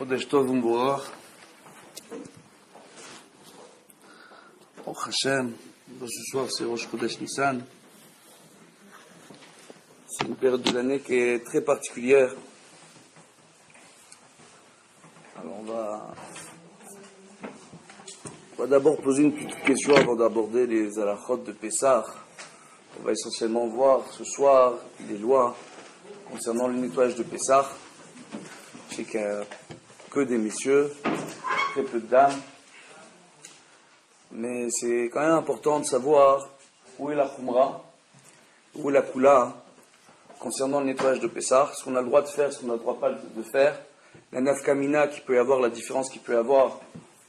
Chodesh Tov Umboach. Au Hashem, ce soir c'est Rosh Chodesh Nissan. C'est une période de l'année qui est très particulière. Alors on va d'abord poser une petite question avant d'aborder les halachot de Pessah. On va essentiellement voir ce soir les lois concernant le nettoyage de Pessah. Je sais qu'il n'y a que des messieurs, très peu de dames. Mais c'est quand même important de savoir où est la Khumra, où est la Kula, concernant le nettoyage de Pessah, ce qu'on a le droit de faire, ce qu'on n'a le droit pas de faire, la nafkamina qui peut y avoir, la différence qu'il peut y avoir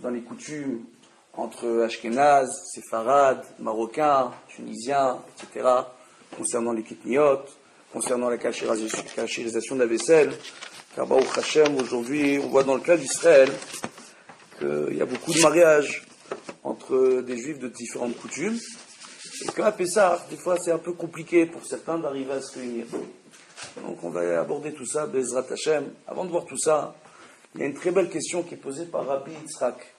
dans les coutumes entre Ashkenaz, Séfarades, Marocains, Tunisiens, etc., concernant les kitniot, concernant la cachérisation de la vaisselle, car Baruch Hashem, aujourd'hui, on voit dans le cas d'Israël qu'il y a beaucoup de mariages entre des juifs de différentes coutumes, et qu'à Pessah, des fois, c'est un peu compliqué pour certains d'arriver à se réunir. Donc, on va aborder tout ça, Bezrat Hashem. Avant de voir tout ça, il y a une très belle question qui est posée par Rabbi Yitzhak.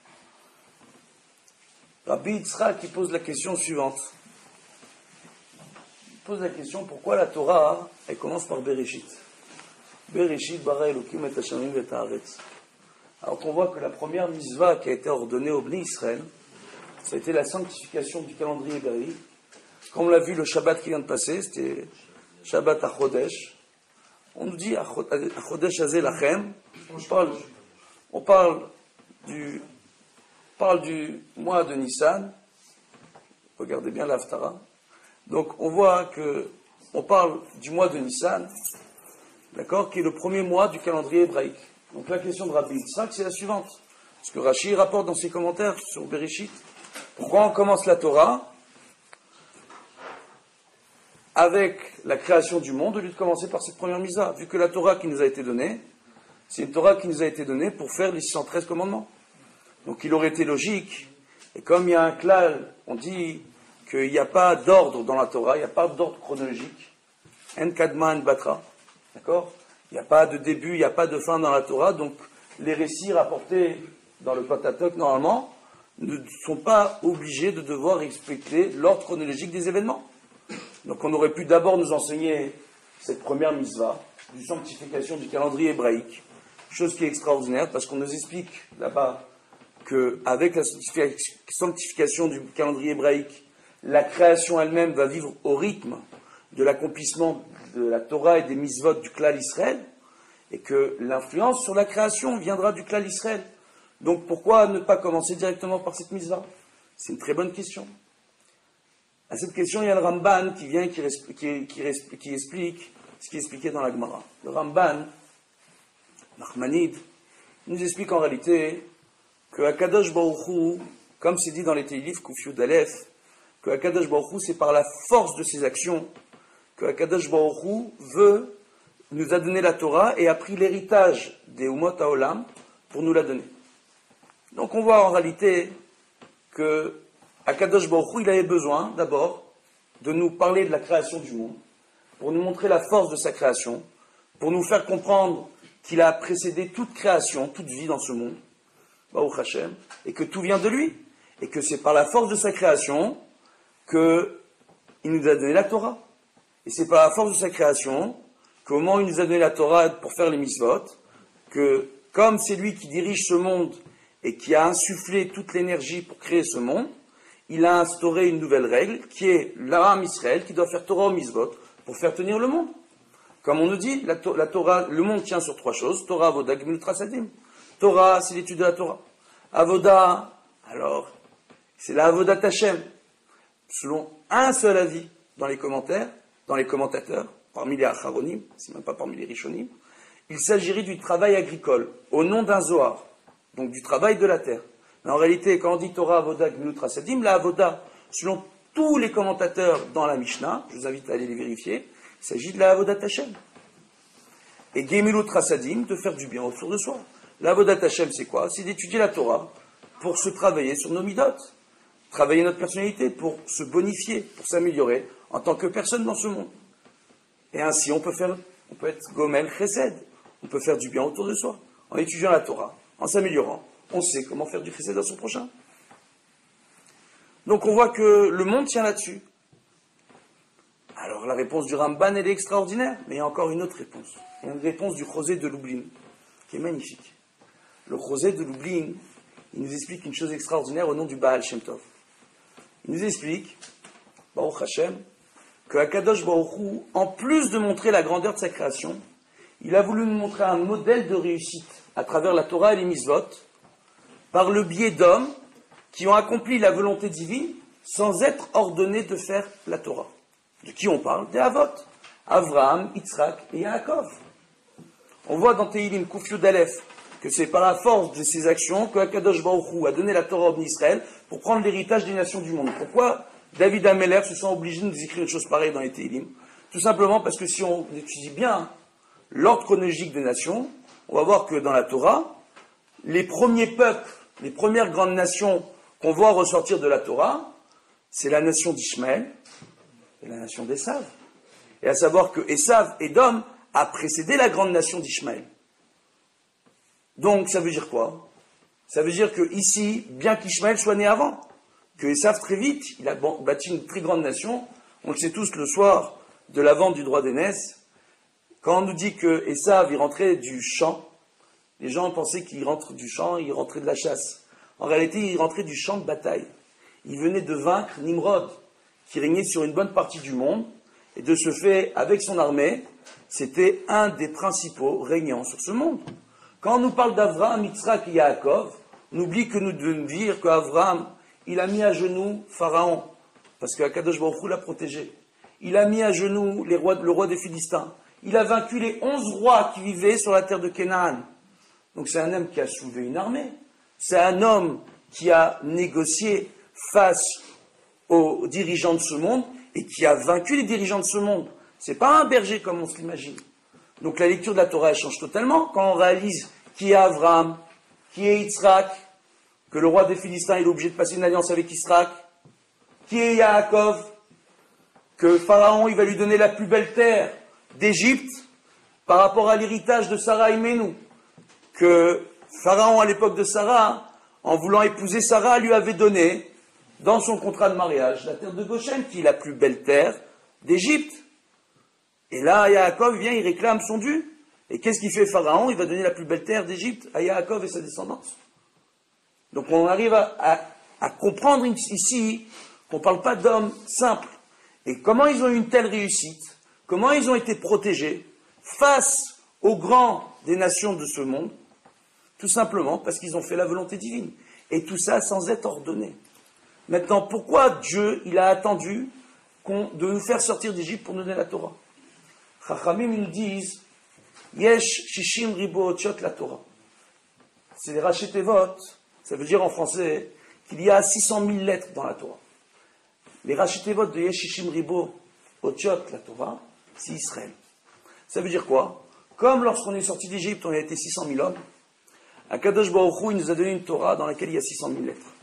Rabbi Yitzhak, qui pose la question suivante. Il pose la question, pourquoi la Torah, elle commence par Bereshit? Bereshit bara Elokim et Hashamim et Haaretz. Alors qu'on voit que la première mitzvah qui a été ordonnée au Bnei Israël, ça a été la sanctification du calendrier hébraïque. Comme on l'a vu le Shabbat qui vient de passer, c'était Shabbat HaChodesh. On nous dit HaChodesh Hazeh Lachem. On parle du mois de Nissan. Regardez bien l'Haftara. Donc on voit que on parle du mois de Nissan, d'accord, qui est le premier mois du calendrier hébraïque. Donc la question de Rabbi Yitzhak, c'est la suivante. Parce que Rashi rapporte dans ses commentaires sur Bereshit, pourquoi on commence la Torah avec la création du monde au lieu de commencer par cette première mitzvah, vu que la Torah qui nous a été donnée, c'est une Torah qui nous a été donnée pour faire les 613 commandements. Donc il aurait été logique, et comme il y a un klal, on dit qu'il n'y a pas d'ordre dans la Torah, il n'y a pas d'ordre chronologique, en kadma en batra, d'accord? Il n'y a pas de début, il n'y a pas de fin dans la Torah, donc les récits rapportés dans le Pentateuch, normalement, ne sont pas obligés de devoir expliquer l'ordre chronologique des événements. Donc on aurait pu d'abord nous enseigner cette première mitzvah, du sanctification du calendrier hébraïque, chose qui est extraordinaire, parce qu'on nous explique là-bas qu'avec la sanctification du calendrier hébraïque, la création elle-même va vivre au rythme de l'accomplissement de la Torah et des mitzvot du klal Israël, et que l'influence sur la création viendra du klal Israël. Donc pourquoi ne pas commencer directement par cette mitzvah? C'est une très bonne question. À cette question, il y a le Ramban qui vient qui explique ce qui est expliqué dans la Gemara. Le Ramban, Nachmanide, nous explique en réalité que Akadosh Baruch Hu, comme c'est dit dans les Teilif, Kuf Yud Aleph, que Akadosh Baruch Hu, c'est par la force de ses actions que Akadosh Baruch Hu nous a donné la Torah et a pris l'héritage des Umot HaOlam pour nous la donner. Donc on voit en réalité que Akadosh Baruch Hu, il avait besoin d'abord de nous parler de la création du monde, pour nous montrer la force de sa création, pour nous faire comprendre qu'il a précédé toute création, toute vie dans ce monde, Baruch Hashem, et que tout vient de lui, et que c'est par la force de sa création qu'il nous a donné la Torah. Et c'est par la force de sa création qu'au moment où il nous a donné la Torah pour faire les mitzvot, que comme c'est lui qui dirige ce monde et qui a insufflé toute l'énergie pour créer ce monde, il a instauré une nouvelle règle qui est l'Am Israël qui doit faire Torah au mitzvot pour faire tenir le monde. Comme on nous dit, la Torah, le monde tient sur trois choses, Torah, Avoda, Gemilut Chasadim. Torah, c'est l'étude de la Torah. Avoda, alors, c'est la Avodat Hashem. Selon un seul avis dans les commentaires, dans les commentateurs, parmi les Acharonim, c'est même pas parmi les Rishonim, il s'agirait du travail agricole, au nom d'un Zohar, donc du travail de la terre. Mais en réalité, quand on dit Torah, Avoda, Gemilut Chasadim, la Avoda, selon tous les commentateurs dans la Mishnah, je vous invite à aller les vérifier, il s'agit de la Avodat Hashem. Et Gemilut Chasadim, de faire du bien autour de soi. La Avodat Hashem, c'est quoi? C'est d'étudier la Torah pour se travailler sur nos midot, travailler notre personnalité, pour se bonifier, pour s'améliorer en tant que personne dans ce monde. Et ainsi, on peut être Gomel Chesed, on peut faire du bien autour de soi. en étudiant la Torah, en s'améliorant, on sait comment faire du chesed à son prochain. Donc on voit que le monde tient là-dessus. Alors la réponse du Ramban, elle est extraordinaire, mais il y a encore une autre réponse. Il y a une réponse du Chosé de Lublin, qui est magnifique. Le Chosé de Lublin, il nous explique une chose extraordinaire au nom du Baal Shem Tov. Il nous explique, Baruch Hashem, que Akadosh Baruch Hu, en plus de montrer la grandeur de sa création, il a voulu nous montrer un modèle de réussite à travers la Torah et les mitzvot, par le biais d'hommes qui ont accompli la volonté divine sans être ordonnés de faire la Torah. De qui on parle? Des Avot. Avraham, Yitzhak et Yaakov. On voit dans Tehillim Kuf Yud Aleph que c'est par la force de ses actions que Akadosh Baruch Hu a donné la Torah en Israël pour prendre l'héritage des nations du monde. Pourquoi David Ameller se sent obligé de nous écrire une chose pareille dans les Tehillim? Tout simplement parce que si on étudie bien l'ordre chronologique des nations, on va voir que dans la Torah, les premiers peuples, les premières grandes nations qu'on voit ressortir de la Torah, c'est la nation d'Ishmaël et la nation d'Esav. Et à savoir que Esav, Édom, a précédé la grande nation d'Ishmaël. Donc ça veut dire quoi? Ça veut dire que ici, bien qu'Ishmaël soit né avant, que Esav très vite, il a bâti une très grande nation. On le sait tous, le soir de la vente du droit d'aînesse, quand on nous dit que Esav, il rentrait du champ, les gens pensaient qu'il rentre du champ, il rentrait de la chasse. En réalité, il rentrait du champ de bataille. Il venait de vaincre Nimrod, qui régnait sur une bonne partie du monde, et de ce fait, avec son armée, c'était un des principaux régnants sur ce monde. Quand on nous parle d'Avraham, Yitzhak et Yaakov, on oublie que nous devons dire qu'Avraham, il a mis à genoux Pharaon, parce qu'Akadosh Baruch Hu l'a protégé. Il a mis à genoux le roi des Philistins. Il a vaincu les 11 rois qui vivaient sur la terre de Canaan. Donc c'est un homme qui a soulevé une armée. C'est un homme qui a négocié face aux dirigeants de ce monde et qui a vaincu les dirigeants de ce monde. C'est pas un berger comme on se l'imagine. Donc la lecture de la Torah elle change totalement quand on réalise qui est Avraham, qui est Yitzhak, que le roi des Philistins il est obligé de passer une alliance avec Yitzhak, qui est Yaakov, que Pharaon il va lui donner la plus belle terre d'Égypte par rapport à l'héritage de Sarah et Ménou, que Pharaon à l'époque de Sarah, en voulant épouser Sarah, lui avait donné dans son contrat de mariage la terre de Goshen, qui est la plus belle terre d'Égypte. Et là, Yaakov vient, il réclame son dû. Et qu'est-ce qu'il fait Pharaon? Il va donner la plus belle terre d'Égypte à Yaakov et sa descendance. Donc on arrive à comprendre ici qu'on ne parle pas d'hommes simples. Et comment ils ont eu une telle réussite? Comment ils ont été protégés face aux grands des nations de ce monde? Tout simplement parce qu'ils ont fait la volonté divine. Et tout ça sans être ordonné. Maintenant, pourquoi Dieu, il a attendu de nous faire sortir d'Égypte pour nous donner la Torah? Chachamim nous disent, Yesh Shishim Ribo Otshot la Torah. C'est les Rashi Tevot, ça veut dire en français qu'il y a 600 000 lettres dans la Torah. Les Rashi Tevot de Yesh Shishim Ribo Otshot la Torah, c'est Israël. Ça veut dire quoi? Comme lorsqu'on est sorti d'Égypte, on a été 600 000 hommes, Akadosh Baruch Hu, il nous a donné une Torah dans laquelle il y a 600 000 lettres.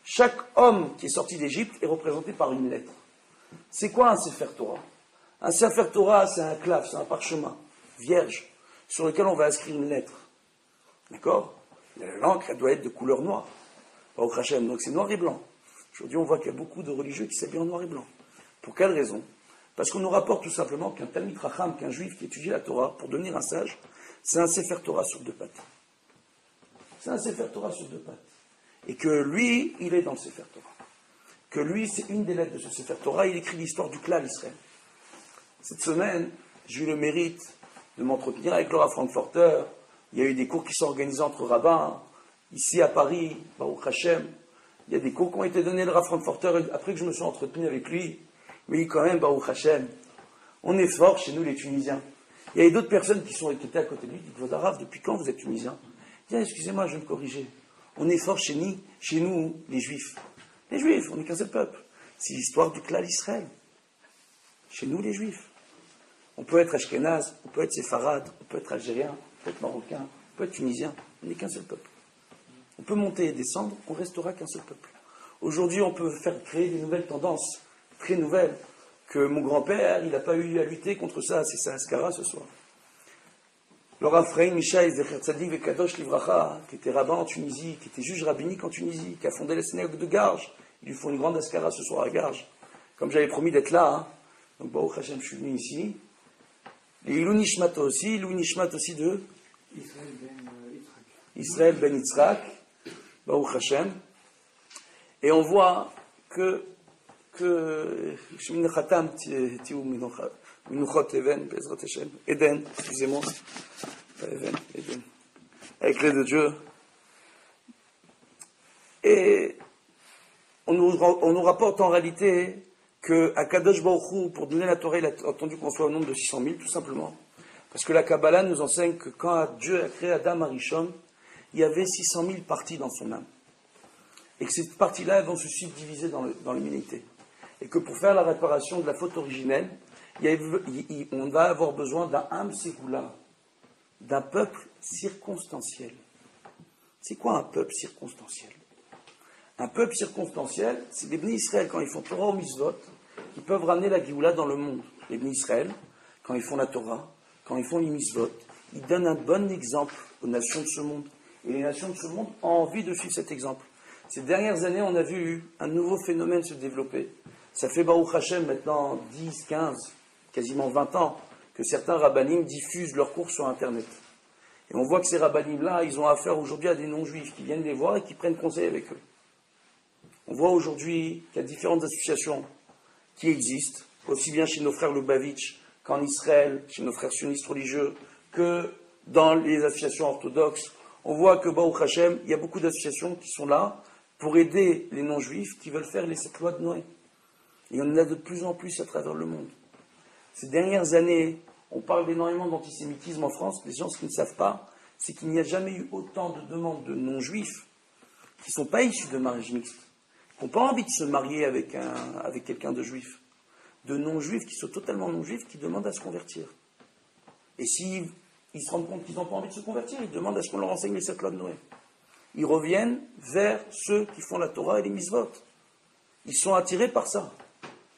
Chaque homme qui est sorti d'Égypte est représenté par une lettre. C'est quoi un Sefer Torah? Un Sefer Torah, c'est un clave, c'est un parchemin vierge sur lequel on va inscrire une lettre. D'accord? L'encre, elle doit être de couleur noire. Au Krachem, donc c'est noir et blanc. Aujourd'hui, on voit qu'il y a beaucoup de religieux qui s'habillent en noir et blanc. Pour quelle raison? Parce qu'on nous rapporte tout simplement qu'un Talmid Racham, qu'un juif qui étudie la Torah, pour devenir un sage, c'est un Sefer Torah sur deux pattes. C'est un Sefer Torah sur deux pattes. Et que lui, il est dans le Sefer Torah. Que lui, c'est une des lettres de ce Sefer Torah, il écrit l'histoire du Klal Israël. Cette semaine, j'ai eu le mérite de m'entretenir avec le Rav Frankfurter. Il y a eu des cours qui sont organisés entre rabbins, ici à Paris, Baruch Hashem. Il y a des cours qui ont été donnés, le Rav Frankfurter, après que je me suis entretenu avec lui. Mais il dit quand même, Baruch Hashem, on est fort chez nous les Tunisiens. Il y a d'autres personnes qui étaient à côté de lui, qui disent, Rav, depuis quand vous êtes Tunisien? Il dit, excusez-moi, je vais me corriger. On est fort chez nous, les Juifs. Les Juifs, on n'est qu'un seul peuple. C'est l'histoire du Klal Israël. Chez nous, les Juifs. On peut être Ashkenaz, on peut être Séfarade, on peut être Algérien, on peut être Marocain, on peut être Tunisien. On n'est qu'un seul peuple. On peut monter et descendre, on restera qu'un seul peuple. Aujourd'hui, on peut faire créer des nouvelles tendances, très nouvelles, que mon grand-père, il n'a pas eu à lutter contre ça, c'est ça, Ascara ce soir. Le Rav Chaim Mishaï Zecher Tzadik Vekadosh Livracha, qui était rabbin en Tunisie, qui était juge rabbinique en Tunisie, qui a fondé la synagogue de Garges. Ils lui font une grande askara ce soir à Garges. Comme j'avais promis d'être là, hein. Donc Baruch Hashem, je suis venu ici. Et Ilou Nishmat aussi de Israël Ben Yitzhak, Baruch Hashem. Et on voit que Shemin Khatam Tiu Minuchot Even, Bezrat Hashem, Eden, excusez-moi, Even, Eden, avec l'aide de Dieu. Et on nous rapporte en réalité que à Kadosh Baruch Hu, pour donner la Torah, il a entendu qu'on soit au nombre de 600 000, tout simplement. Parce que la Kabbalah nous enseigne que quand Dieu a créé Adam Arishon, il y avait 600 000 parties dans son âme. Et que ces parties-là, elles vont se subdiviser dans l'humanité. Et que pour faire la réparation de la faute originelle, on va avoir besoin d'un Am Ségoula, d'un peuple circonstanciel. C'est quoi un peuple circonstanciel? Un peuple circonstanciel, c'est les Bnei Israël, quand ils font Torah ou Mitzvot, ils peuvent ramener la Géoula dans le monde. Les Bnei Israël, quand ils font la Torah, quand ils font les Mitzvot, ils donnent un bon exemple aux nations de ce monde. Et les nations de ce monde ont envie de suivre cet exemple. Ces dernières années, on a vu un nouveau phénomène se développer. Ça fait Baruch Hashem maintenant 10, 15, quasiment 20 ans que certains rabbanim diffusent leurs cours sur Internet. Et on voit que ces rabbanim-là, ils ont affaire aujourd'hui à des non-juifs qui viennent les voir et qui prennent conseil avec eux. On voit aujourd'hui qu'il y a différentes associations qui existent, aussi bien chez nos frères Lubavitch qu'en Israël, chez nos frères sionistes religieux, que dans les associations orthodoxes. On voit que, Baruch Hashem, il y a beaucoup d'associations qui sont là pour aider les non-juifs qui veulent faire les 7 lois de Noé. Et il y en a de plus en plus à travers le monde. Ces dernières années, on parle énormément d'antisémitisme en France. Les gens, ce qu'ils ne savent pas, c'est qu'il n'y a jamais eu autant de demandes de non-juifs qui ne sont pas issus de mariage mixte, qui n'ont pas envie de se marier avec quelqu'un de juif, de non-juifs qui sont totalement non-juifs, qui demandent à se convertir. Et s'ils se rendent compte qu'ils n'ont pas envie de se convertir, ils demandent à ce qu'on leur enseigne les 7 lois de Noé. Ils reviennent vers ceux qui font la Torah et les mitzvot. Ils sont attirés par ça.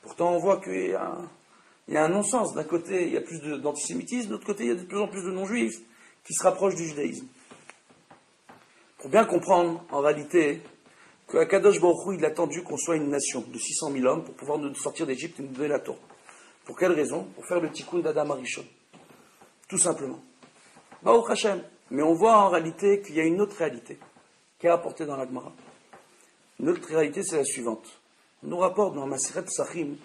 Pourtant, on voit qu'il y a un non-sens. D'un côté, il y a plus d'antisémitisme, de l'autre côté, il y a de plus en plus de non-juifs qui se rapprochent du judaïsme. Pour bien comprendre, en réalité, que Akadosh Baruch Hu, il a attendu qu'on soit une nation de 600 000 hommes pour pouvoir nous sortir d'Égypte et nous donner la Torah. Pour quelle raison? Pour faire le tikkun d'Adam Arishon. Tout simplement. Baruch Hashem. Mais on voit en réalité qu'il y a une autre réalité qui est apportée dans la Gemara. Une autre réalité, c'est la suivante. On nous rapporte dans Maseret Sachim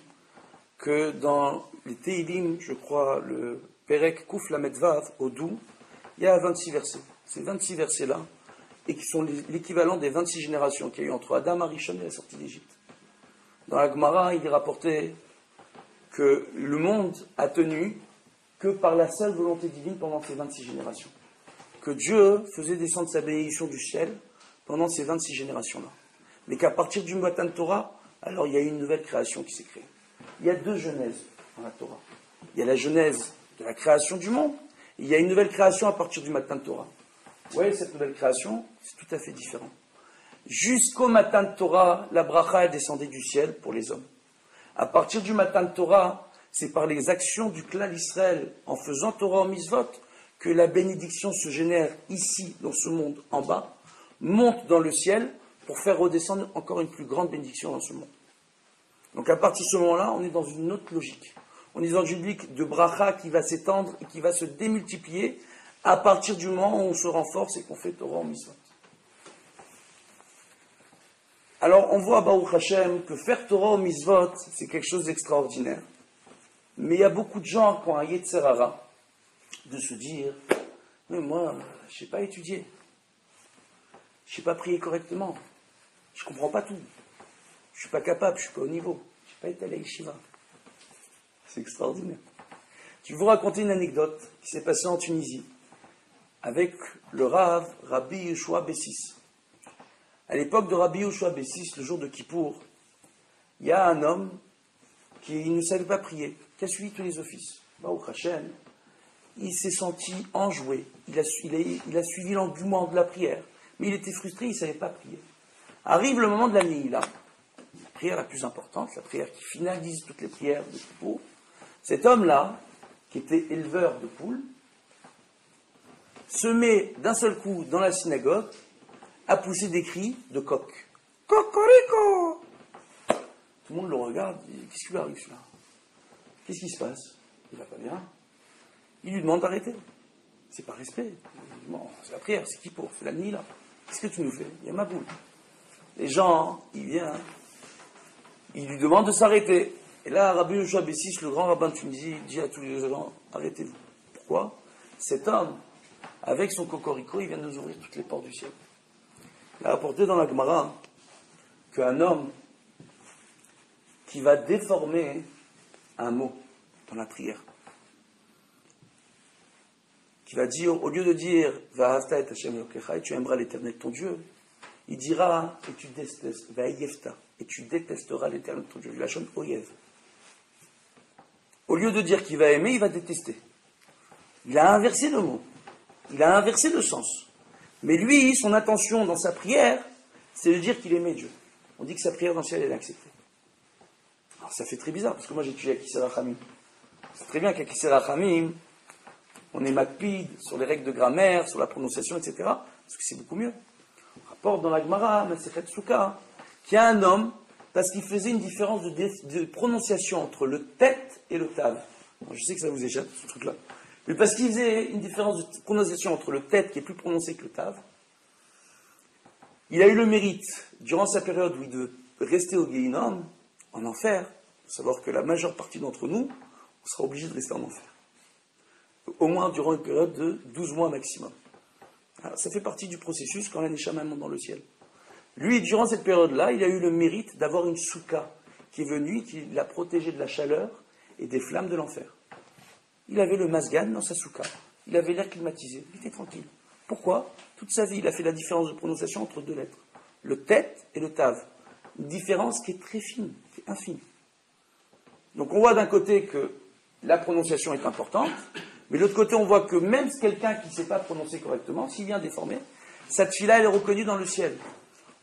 que dans les Teilim, je crois, le Perek Kouf Lamed Vav, au Dou, il y a 26 versets. Ces 26 versets-là, et qui sont l'équivalent des 26 générations qu'il y a eu entre Adam Arishon et la sortie d'Égypte. Dans la Gemara, il est rapporté que le monde a tenu que par la seule volonté divine pendant ces 26 générations. Que Dieu faisait descendre sa bénédiction du ciel pendant ces 26 générations-là. Mais qu'à partir du Matan Torah, alors il y a eu une nouvelle création qui s'est créée. Il y a 2 genèses dans la Torah. Il y a la genèse de la création du monde, et il y a une nouvelle création à partir du Matan Torah. Oui, cette nouvelle création, c'est tout à fait différent. Jusqu'au Matan Torah, la bracha est descendue du ciel pour les hommes. À partir du Matan Torah, c'est par les actions du clan d'Israël, en faisant Torah en Mitzvot, que la bénédiction se génère ici, dans ce monde en bas, monte dans le ciel pour faire redescendre encore une plus grande bénédiction dans ce monde. Donc à partir de ce moment-là, on est dans une autre logique. On est dans une logique de bracha qui va s'étendre et qui va se démultiplier à partir du moment où on se renforce et qu'on fait Torah en Mitzvot. Alors on voit à Baruch Hashem que faire Torah en Mitzvot, c'est quelque chose d'extraordinaire. Mais il y a beaucoup de gens qui ont un Yetzer Hara de se dire « Mais moi, je ne sais pas étudier. Je ne sais pas prier correctement. Je ne comprends pas tout. Je ne suis pas capable, je ne suis pas au niveau. Je n'ai pas été à la yeshiva. » C'est extraordinaire. Je vais vous raconter une anecdote qui s'est passée en Tunisie avec le Rav Rabbi Yehoshua Bessis. À l'époque de Rabbi Yehoshua Bessis, le jour de Kippour, il y a un homme qui ne savait pas prier, qui a suivi tous les offices. Baruch Hashem, il s'est senti enjoué. Il a suivi l'engouement de la prière. Mais il était frustré, il ne savait pas prier. Arrive le moment de la Nihila, la prière la plus importante, la prière qui finalise toutes les prières de Kippour. Cet homme-là, qui était éleveur de poules, se met d'un seul coup dans la synagogue à pousser des cris de coq. Cocorico! Tout le monde le regarde, qu'est-ce qui lui arrive celui-là? Qu'est-ce qui se passe? Il va pas bien. Il lui demande d'arrêter. C'est pas respect. Bon, c'est la prière, c'est qui pour? C'est la nuit là. Qu'est-ce que tu nous fais? Il y a ma boule. Les gens, il vient, il lui demande de s'arrêter. Et là, Rabbi Yoshua Bessis, le grand rabbin de Tunisie, dit à tous les gens, arrêtez-vous. Pourquoi? Cet homme, avec son cocorico, il vient de nous ouvrir toutes les portes du ciel. Il a rapporté dans la Gemara qu'un homme qui va déformer un mot dans la prière, qui va dire, au lieu de dire Va'ahavta et Hashem Elokecha, et tu aimeras l'Éternel ton Dieu, il dira, et tu détestes, Va'ayevta, et tu détesteras l'Éternel ton Dieu. La chose oyev. Au lieu de dire qu'il va aimer, il va détester. Il a inversé le mot. Il a inversé le sens. Mais lui, son intention dans sa prière, c'est de dire qu'il aimait Dieu. On dit que sa prière dans le ciel, elle est acceptée. Alors ça fait très bizarre, parce que moi j'ai étudié à Kisser Rachamim. C'est très bien qu'à Kisser Rachamim, on est makpid sur les règles de grammaire, sur la prononciation, etc. Parce que c'est beaucoup mieux. On rapporte dans la Gemara, Masechet Souka, qu'il y a un homme, parce qu'il faisait une différence de prononciation entre le tête et le tav. Bon, je sais que ça vous échappe, ce truc-là. Mais parce qu'il faisait une différence de prononciation entre le tête, qui est plus prononcé que le tav, il a eu le mérite, durant sa période où il devait rester au Guéhinom, en enfer, faut savoir que la majeure partie d'entre nous, on sera obligé de rester en enfer. Au moins durant une période de 12 mois maximum. Alors, ça fait partie du processus quand la Neshama monte dans le ciel. Lui, durant cette période-là, il a eu le mérite d'avoir une souka qui est venue, qui l'a protégé de la chaleur et des flammes de l'enfer. Il avait le masgan dans sa souka. Il avait l'air climatisé. Il était tranquille. Pourquoi? Toute sa vie, il a fait la différence de prononciation entre deux lettres. Le tête et le tav. Une différence qui est très fine, qui est infime. Donc on voit d'un côté que la prononciation est importante, mais de l'autre côté, on voit que même quelqu'un qui ne sait pas prononcer correctement, s'il vient déformé, cette fille-là, elle est reconnue dans le ciel.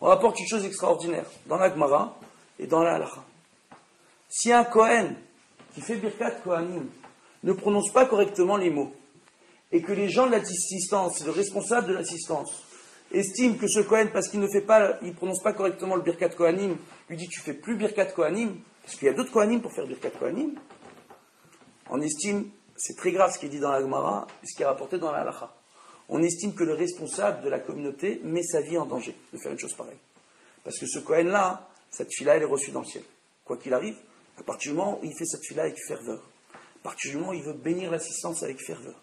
On rapporte une chose extraordinaire, dans la Gemara et dans la Halacha. Si un Kohen qui fait Birkat Kohanim ne prononce pas correctement les mots, et que les gens de l'assistance, le responsable de l'assistance, estiment que ce Kohen, parce qu'il ne prononce pas correctement le Birkat Kohanim, lui dit tu fais plus Birkat Kohanim, parce qu'il y a d'autres Kohanim pour faire Birkat Kohanim, on estime, c'est très grave ce qui est dit dans la Gemara, et ce qui est rapporté dans la Halacha. On estime que le responsable de la communauté met sa vie en danger de faire une chose pareille. Parce que ce Kohen-là, cette fille-là, elle est reçue dans le ciel. Quoi qu'il arrive, à partir du moment où il fait cette fille-là avec ferveur, à partir du moment où il veut bénir l'assistance avec ferveur.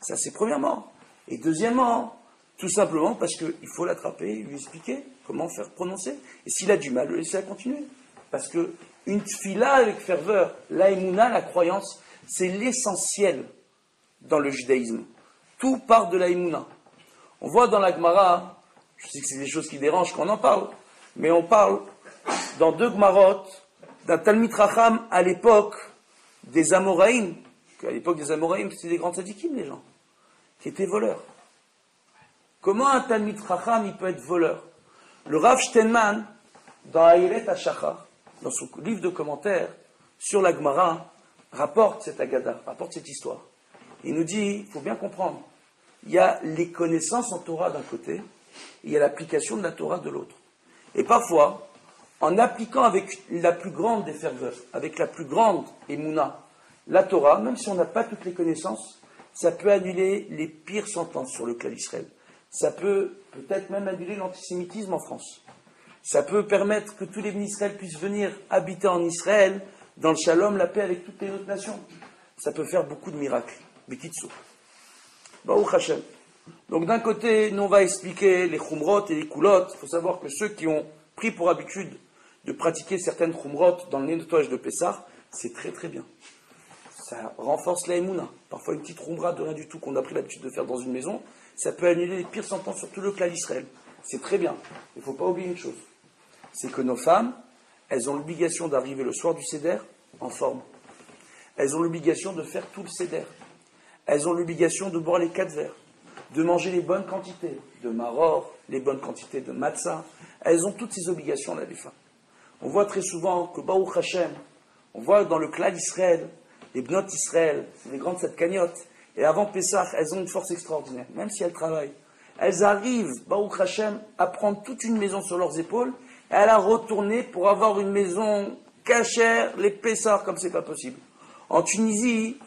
Ça, c'est premièrement. Et deuxièmement, tout simplement parce qu'il faut l'attraper, lui expliquer comment faire prononcer. Et s'il a du mal, le laisser continuer. Parce que une fille-là avec ferveur, la émouna, la croyance, c'est l'essentiel dans le judaïsme. Tout part de la émouna. On voit dans la Gemara, je sais que c'est des choses qui dérangent quand on en parle, mais on parle dans deux Gemarot d'un Talmid Racham à l'époque des Amoraïm, qu'à l'époque des Amoraïm, c'était des grands tzadikim, les gens, qui étaient voleurs. Comment un Talmid Racham, il peut être voleur? Le Rav Steinman, dans Aïlet HaShachar, dans son livre de commentaires sur la Gemara, rapporte cette Agada, rapporte cette histoire. Il nous dit, il faut bien comprendre, il y a les connaissances en Torah d'un côté, et il y a l'application de la Torah de l'autre. Et parfois, en appliquant avec la plus grande des ferveurs, avec la plus grande émouna, la Torah, même si on n'a pas toutes les connaissances, ça peut annuler les pires sentences sur le clan d'Israël. Ça peut peut-être même annuler l'antisémitisme en France. Ça peut permettre que tous les bénis Israël puissent venir habiter en Israël, dans le shalom, la paix avec toutes les autres nations. Ça peut faire beaucoup de miracles. Bekitsu. Baruch Hashem. Donc d'un côté, nous on va expliquer les chumrot et les koulot. Il faut savoir que ceux qui ont pris pour habitude de pratiquer certaines chumrot dans le nettoyage de Pessah, c'est très très bien. Ça renforce la émouna. Parfois une petite chumra de rien du tout qu'on a pris l'habitude de faire dans une maison, ça peut annuler les pires sentences sur tout le clan d'Israël. C'est très bien. Il ne faut pas oublier une chose. C'est que nos femmes, elles ont l'obligation d'arriver le soir du Seder en forme. Elles ont l'obligation de faire tout le Seder. Elles ont l'obligation de boire les 4 verres, de manger les bonnes quantités de maror, les bonnes quantités de matzah. Elles ont toutes ces obligations-là, les femmes. On voit très souvent que Baruch Hashem, on voit dans le clan d'Israël, les bnot Israël, les grandes tzadkaniotes, et avant Pessah, elles ont une force extraordinaire, même si elles travaillent. Elles arrivent, Baruch Hashem, à prendre toute une maison sur leurs épaules et à la retourner pour avoir une maison cachère, les Pessah, comme c'est pas possible. En Tunisie,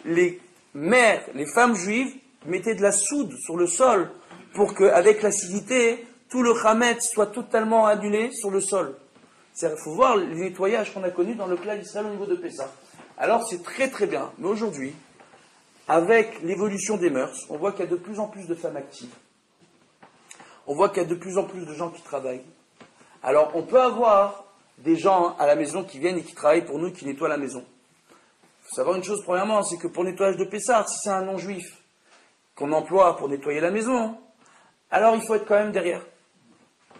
les mères, les femmes juives, mettaient de la soude sur le sol pour qu'avec l'acidité, tout le Hametz soit totalement annulé sur le sol. Il faut voir les nettoyages qu'on a connus dans le clan d'Israël au niveau de Pessah. Alors c'est très très bien, mais aujourd'hui, avec l'évolution des mœurs, on voit qu'il y a de plus en plus de femmes actives. On voit qu'il y a de plus en plus de gens qui travaillent. Alors on peut avoir des gens à la maison qui viennent et qui travaillent pour nous, qui nettoient la maison. Il faut savoir une chose premièrement, c'est que pour le nettoyage de Pessah, si c'est un non-juif qu'on emploie pour nettoyer la maison, alors il faut être quand même derrière.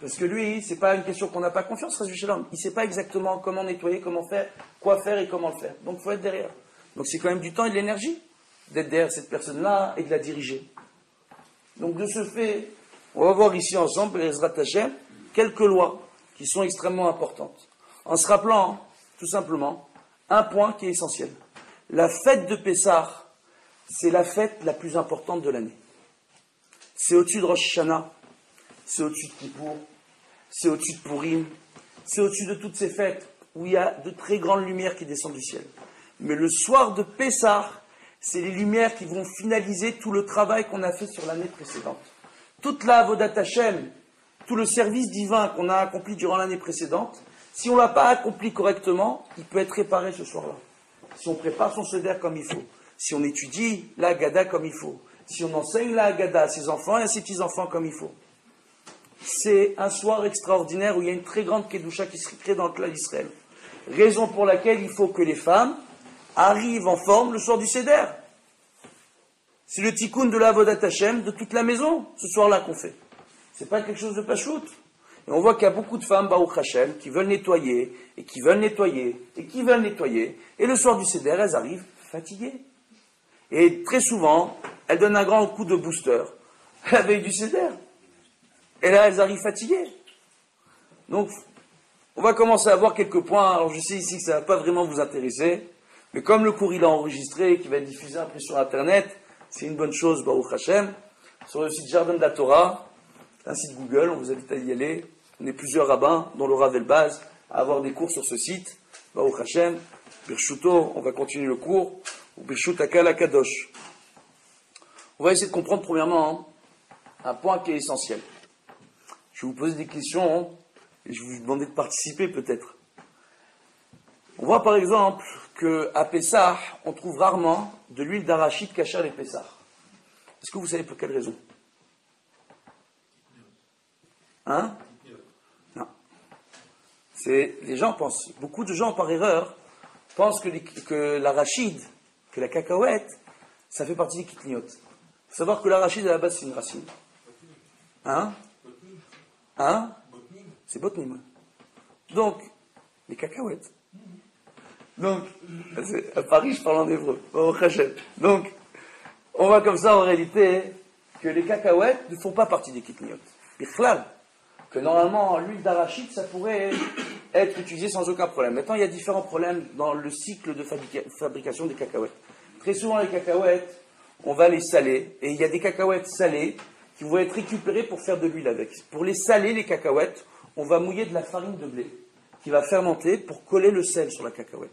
Parce que lui, c'est pas une question qu'on n'a pas confiance, il ne sait pas exactement comment nettoyer, comment faire, quoi faire et comment le faire. Donc il faut être derrière. Donc c'est quand même du temps et de l'énergie d'être derrière cette personne-là et de la diriger. Donc de ce fait, on va voir ici ensemble, Ezrat Hashem, quelques lois qui sont extrêmement importantes. En se rappelant, tout simplement, un point qui est essentiel. La fête de Pessah, c'est la fête la plus importante de l'année. C'est au-dessus de Rosh Hashanah, c'est au-dessus de Kippour, c'est au-dessus de Purim, c'est au-dessus de toutes ces fêtes où il y a de très grandes lumières qui descendent du ciel. Mais le soir de Pessah, c'est les lumières qui vont finaliser tout le travail qu'on a fait sur l'année précédente. Toute la Avodat Hashem, tout le service divin qu'on a accompli durant l'année précédente, si on ne l'a pas accompli correctement, il peut être réparé ce soir-là. Si on prépare son seder comme il faut, si on étudie la Haggadah comme il faut, si on enseigne la Haggadah à ses enfants et à ses petits-enfants comme il faut. C'est un soir extraordinaire où il y a une très grande Kedusha qui se crée dans le clan d'Israël. Raison pour laquelle il faut que les femmes arrivent en forme le soir du Seder. C'est le tikkun de la Avodat Hashem de toute la maison, ce soir-là qu'on fait. C'est pas quelque chose de pachout. Et on voit qu'il y a beaucoup de femmes, Baruch Hashem, qui veulent nettoyer, et qui veulent nettoyer, et qui veulent nettoyer. Et le soir du Seder, elles arrivent fatiguées. Et très souvent, elles donnent un grand coup de booster à la veille du Seder. Et là, elles arrivent fatiguées. Donc, on va commencer à voir quelques points. Alors, je sais ici que ça ne va pas vraiment vous intéresser, mais comme le cours, il est enregistré, qui va être diffusé après sur Internet, c'est une bonne chose, Baruch Hashem. Sur le site Jardin de la Torah, un site Google, on vous invite à y aller. On est plusieurs rabbins, dont le Rav Elbaz, à avoir des cours sur ce site. Baruch Hashem, Birshuto, on va continuer le cours. Birshut Akal Kadosh. On va essayer de comprendre premièrement un point qui est essentiel. Je vais vous poser des questions et je vais vous demander de participer peut-être. On voit par exemple qu'à Pessah, on trouve rarement de l'huile d'arachide cachée les Pessah. Est-ce que vous savez pour quelle raison? Hein? Non. Les gens pensent, beaucoup de gens par erreur, pensent que l'arachide, que la cacahuète, ça fait partie des kitniot. Il faut savoir que l'arachide à la base c'est une racine. Hein? C'est botnim. Donc, les cacahuètes. Donc, à Paris, je parle en hébreu. Donc, on voit comme ça en réalité que les cacahuètes ne font pas partie des kitniot. Bichlal, que normalement l'huile d'arachide, ça pourrait être utilisé sans aucun problème. Maintenant, il y a différents problèmes dans le cycle de fabrication des cacahuètes. Très souvent, les cacahuètes, on va les saler, et il y a des cacahuètes salées qui vont être récupérées pour faire de l'huile avec. Pour les saler, les cacahuètes, on va mouiller de la farine de blé, qui va fermenter pour coller le sel sur la cacahuète.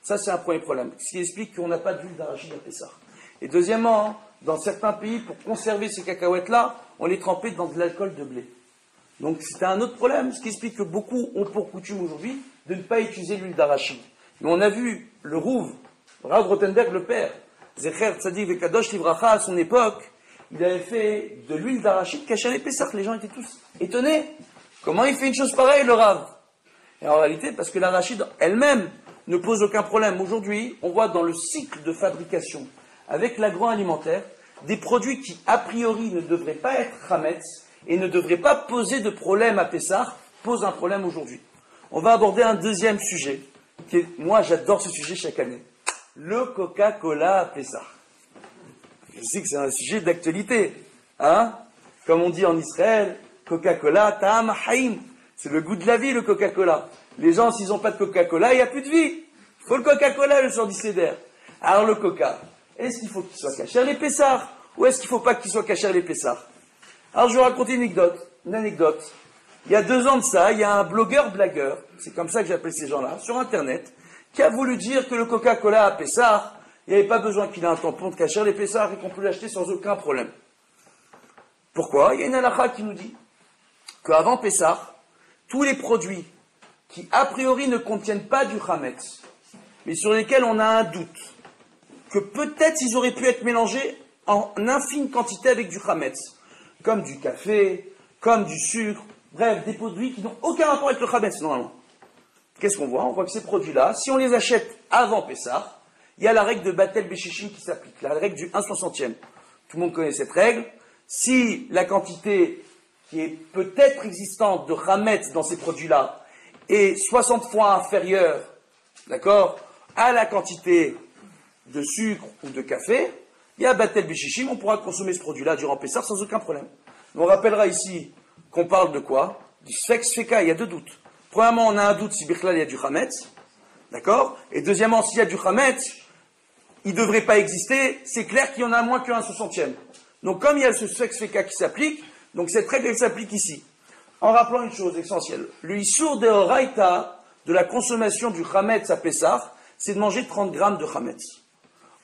Ça, c'est un premier problème, ce qui explique qu'on n'a pas d'huile d'arachide à Pessah. Et deuxièmement, dans certains pays, pour conserver ces cacahuètes-là, on les trempait dans de l'alcool de blé. Donc c'était un autre problème, ce qui explique que beaucoup ont pour coutume aujourd'hui de ne pas utiliser l'huile d'arachide. Mais on a vu le Rav Rothenberg, le père, Zecher Tzadik Vekadosh Livracha, à son époque, il avait fait de l'huile d'arachide cachée à les Pessah. Les gens étaient tous étonnés. Comment il fait une chose pareille, le Rav? Et en réalité, parce que l'arachide elle-même ne pose aucun problème. Aujourd'hui, on voit dans le cycle de fabrication avec l'agroalimentaire des produits qui, a priori, ne devraient pas être chametz et ne devraient pas poser de problème à Pessah, posent un problème aujourd'hui. On va aborder un deuxième sujet, moi j'adore ce sujet chaque année. Le Coca-Cola à Pessah. Je sais que c'est un sujet d'actualité. Hein? Comme on dit en Israël, Coca-Cola, ta'am haïm. C'est le goût de la vie, le Coca-Cola. Les gens, s'ils n'ont pas de Coca-Cola, il n'y a plus de vie. Il faut le Coca-Cola le soir du Seder. Alors le Coca, est-ce qu'il faut qu'il soit caché les Pessars ou est-ce qu'il ne faut pas qu'il soit caché les Pessars? Alors je vais vous raconter une anecdote. Il y a 2 ans de ça, il y a un blogueur-blagueur, c'est comme ça que j'appelle ces gens-là, sur Internet, qui a voulu dire que le Coca-Cola à Pessars, il n'y avait pas besoin qu'il ait un tampon de cacher les Pessars et qu'on peut l'acheter sans aucun problème. Pourquoi? Il y a une halakha qui nous dit qu'avant Pessars, tous les produits qui a priori ne contiennent pas du chametz, mais sur lesquels on a un doute, que peut-être ils auraient pu être mélangés en infime quantité avec du chametz, comme du café, comme du sucre, bref, des produits qui n'ont aucun rapport avec le chametz normalement. Qu'est-ce qu'on voit? On voit que ces produits-là, si on les achète avant Pessah, il y a la règle de Batel Béchichim qui s'applique, la règle du 1/60e. Tout le monde connaît cette règle. Si la quantité qui est peut-être existante de chametz dans ces produits-là est 60 fois inférieure, d'accord, à la quantité de sucre ou de café, il y a Batel Béchichim, on pourra consommer ce produit-là durant Pessah sans aucun problème. On rappellera ici qu'on parle de quoi? Du Sfek Sfeka, il y a 2 doutes. Premièrement, on a un doute si Birklal il y a du chametz, d'accord? Et deuxièmement, s'il y a du chametz, il ne devrait pas exister, c'est clair qu'il y en a moins qu'un 60e. Donc comme il y a ce Sfek Sfeka qui s'applique, donc cette règle elle s'applique ici. En rappelant une chose essentielle, le Issour de Horaïta de la consommation du chametz à Pessah, c'est de manger 30 grammes de chametz.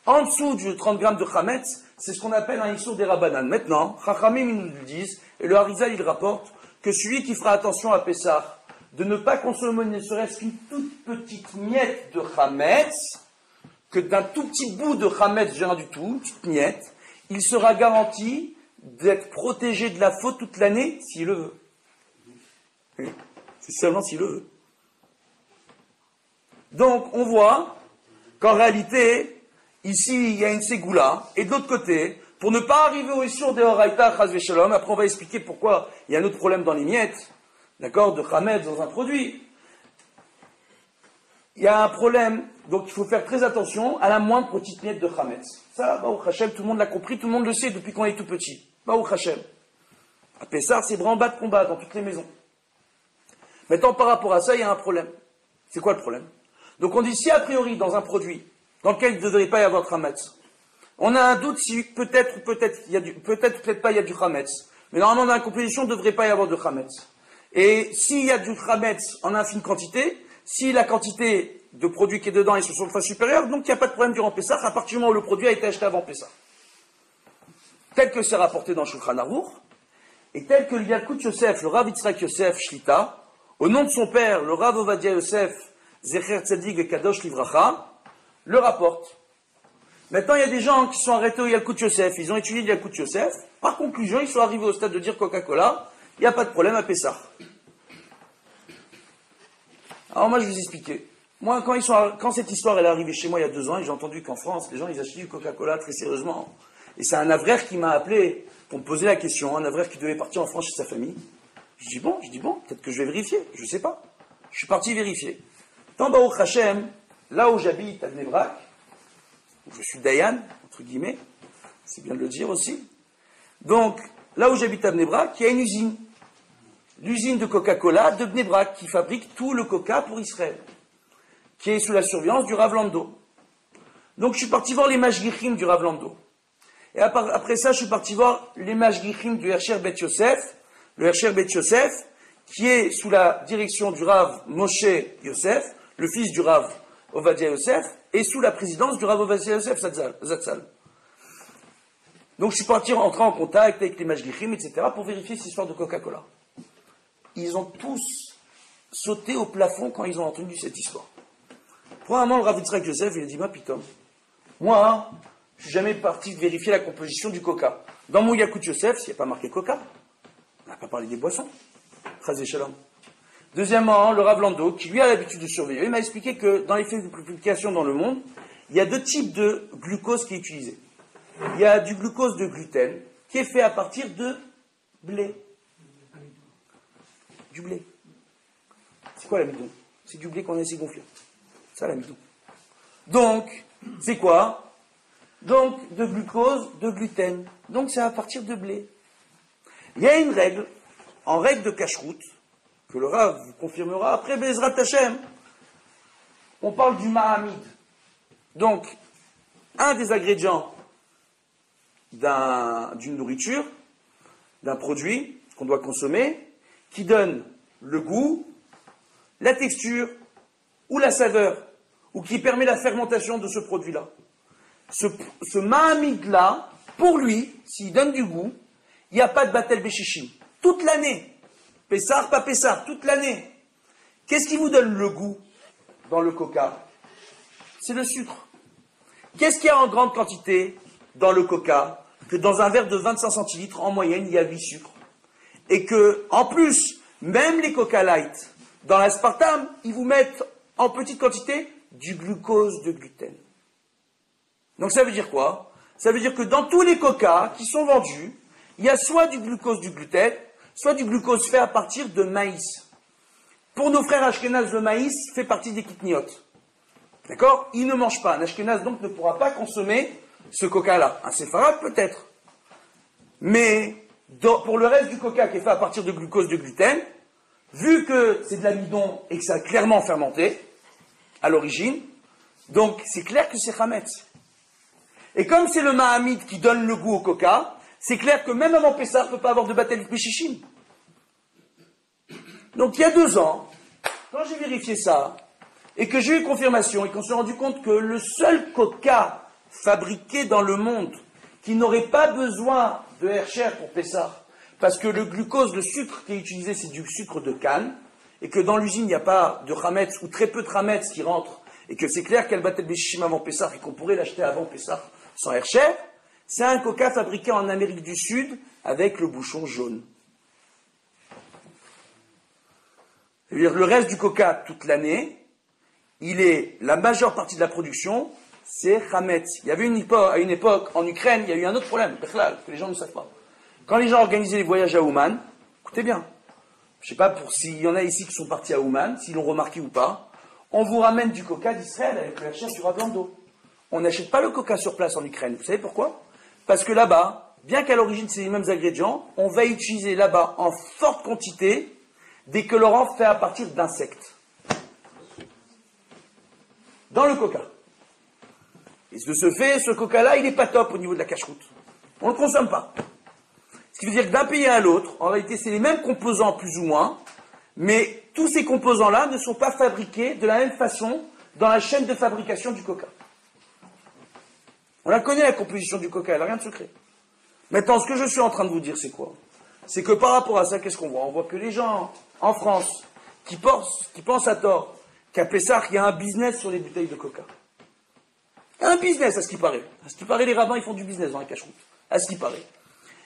En dessous du 30 grammes de chametz, c'est ce qu'on appelle un Issour des Rabbanan. Maintenant, Chachamim nous le disent, et le Harizal il rapporte, que celui qui fera attention à Pessah, de ne pas consommer ne serait-ce qu'une toute petite miette de chametz, que d'un tout petit bout de chametz, rien du tout, une petite miette, il sera garanti d'être protégé de la faute toute l'année s'il le veut. C'est seulement s'il le veut. Donc, on voit qu'en réalité, ici, il y a une ségoula, et de l'autre côté, pour ne pas arriver au Issour de Horaïta, Chaz Veshalom, après on va expliquer pourquoi il y a un autre problème dans les miettes, d'accord, de chametz dans un produit. Il y a un problème, donc il faut faire très attention à la moindre petite miette de chametz. Ça, Baruch Hashem, tout le monde l'a compris, tout le monde le sait depuis qu'on est tout petit. Baruch Hashem. À Pessah, c'est branle-bas de combat dans toutes les maisons. Maintenant, par rapport à ça, il y a un problème. C'est quoi le problème? Donc on dit, si a priori, dans un produit, dans lequel il ne devrait pas y avoir de chametz, on a un doute si peut-être ou peut-être pas il y a du chametz. Mais normalement, dans la composition, il ne devrait pas y avoir de chametz. Et s'il y a du chametz en infime quantité, si la quantité de produit qui est dedans est 60 fois supérieure, donc il n'y a pas de problème durant Pessah, à partir du moment où le produit a été acheté avant Pessah. Tel que c'est rapporté dans Shulchan Aruch, et tel que le Yalkut Yosef, le Rav Yitzhak Yosef Shlita, au nom de son père, le Rav Ovadia Yosef, Zecher Tzadik et Kadosh Livracha, le rapporte. Maintenant, il y a des gens qui sont arrêtés au Yalkut Yosef, ils ont étudié le Yalkut Yosef, par conclusion, ils sont arrivés au stade de dire Coca-Cola, il n'y a pas de problème à Pessah. Alors moi, je vais vous expliquer. Moi, quand cette histoire elle est arrivée chez moi il y a 2 ans, et j'ai entendu qu'en France, les gens, ils achetaient du Coca-Cola très sérieusement. Et c'est un avraire qui m'a appelé pour me poser la question, un avraire qui devait partir en France chez sa famille. Je dis bon, peut-être que je vais vérifier, je ne sais pas. Je suis parti vérifier. Dans Baruch Hashem, là où j'habite, à Bnei Brak, où je suis Dayan, entre guillemets, c'est bien de le dire aussi. Donc, là où j'habite à Bnei Brak, il y a une usine. L'usine de Coca-Cola de Bnei Brak, qui fabrique tout le coca pour Israël, qui est sous la surveillance du Rav Lando. Donc je suis parti voir les Mashgichim du Rav Lando. Et après ça, je suis parti voir les Mashgichim du Hersher Bet Yosef, le Hersher Bet Yosef, qui est sous la direction du Rav Moshe Yosef, le fils du Rav Ovadia Yosef, et sous la présidence du Rav Ovadia Yosef Zatzal. Donc je suis parti rentrer en contact avec les Mashgichim, etc., pour vérifier cette histoire de Coca-Cola. Ils ont tous sauté au plafond quand ils ont entendu cette histoire. Premièrement, le Rav Yitzhak Yosef, il a dit, ma pitom, moi, je suis jamais parti vérifier la composition du coca. Dans mon Yalkut Yosef, s'il n'y a pas marqué coca, on n'a pas parlé des boissons. Chazé Shalom. Deuxièmement, le Rav Lando, qui lui a l'habitude de surveiller, il m'a expliqué que dans les publications dans le monde, il y a 2 types de glucose qui est utilisé. Il y a du glucose de gluten, qui est fait à partir de blé. Du blé. C'est quoi l'amidon? C'est du blé qu'on a laissé gonfler. Ça l'amidon. Donc, c'est quoi? Donc, de glucose, de gluten. Donc, c'est à partir de blé. Il y a une règle, en règle de cacheroute, que le Rav vous confirmera après Bezrat Hashem. On parle du mahamid. Donc, un des ingrédients d'une nourriture, d'un produit qu'on doit consommer, qui donne le goût, la texture ou la saveur, ou qui permet la fermentation de ce produit-là. Ce Mahamid-là, pour lui, s'il donne du goût, il n'y a pas de Batel Béchichim. Toute l'année. Pessar, pas Pessar, toute l'année. Qu'est-ce qui vous donne le goût dans le coca? C'est le sucre. Qu'est-ce qu'il y a en grande quantité dans le coca? Que dans un verre de 25 centilitres, en moyenne, il y a 8 sucres. Et que, en plus, même les Coca Light, dans l'aspartame, ils vous mettent en petite quantité du glucose de gluten. Donc ça veut dire quoi? Ça veut dire que dans tous les Coca qui sont vendus, il y a soit du glucose du gluten, soit du glucose fait à partir de maïs. Pour nos frères Ashkénazes, le maïs fait partie des kitniotes. D'accord? Ils ne mangent pas. Un Ashkénaze donc ne pourra pas consommer ce coca-là. Un séfarade peut-être. Mais pour le reste du coca qui est fait à partir de glucose de gluten, vu que c'est de l'amidon et que ça a clairement fermenté à l'origine, donc c'est clair que c'est Hametz. Et comme c'est le Mahamid qui donne le goût au coca, c'est clair que même avant Pessah, on ne peut pas avoir de Batel Béchichim. Donc il y a 2 ans, quand j'ai vérifié ça, et que j'ai eu confirmation, et qu'on s'est rendu compte que le seul coca fabriqué dans le monde qui n'aurait pas besoin de Hercher pour Pessah, parce que le glucose, le sucre qui est utilisé, c'est du sucre de canne, et que dans l'usine, il n'y a pas de Hametz, ou très peu de Hametz qui rentre, et que c'est clair qu'il y a le Batel Béchichim avant Pessah, et qu'on pourrait l'acheter avant Pessah sans Hercher, c'est un coca fabriqué en Amérique du Sud avec le bouchon jaune. C'est-à-dire le reste du coca toute l'année, la majeure partie de la production, c'est Hametz. Il y avait à une époque, en Ukraine, il y a eu un autre problème, que les gens ne savent pas. Quand les gens organisaient les voyages à Ouman, écoutez bien, je ne sais pas s'il y en a ici qui sont partis à Ouman, s'ils l'ont remarqué ou pas, on vous ramène du coca d'Israël avec le Hercher sur Ablando. On n'achète pas le coca sur place en Ukraine. Vous savez pourquoi? Parce que là-bas, bien qu'à l'origine c'est les mêmes ingrédients, on va utiliser là-bas en forte quantité des colorants faits à partir d'insectes. Dans le coca. Et de ce fait, ce coca-là, il n'est pas top au niveau de la cache-route. On ne le consomme pas. Ce qui veut dire que d'un pays à l'autre, en réalité, c'est les mêmes composants plus ou moins, mais tous ces composants-là ne sont pas fabriqués de la même façon dans la chaîne de fabrication du coca. On la connaît, la composition du coca, elle n'a rien de secret. Maintenant, ce que je suis en train de vous dire, c'est quoi? C'est que par rapport à ça, qu'est-ce qu'on voit? On voit que les gens, en France, qui pensent à tort, qu'à Pessah, il y a un business sur les bouteilles de coca. Il y a un business, à ce qui paraît. À ce qui paraît, les rabbins, ils font du business dans la cache-route. À ce qui paraît.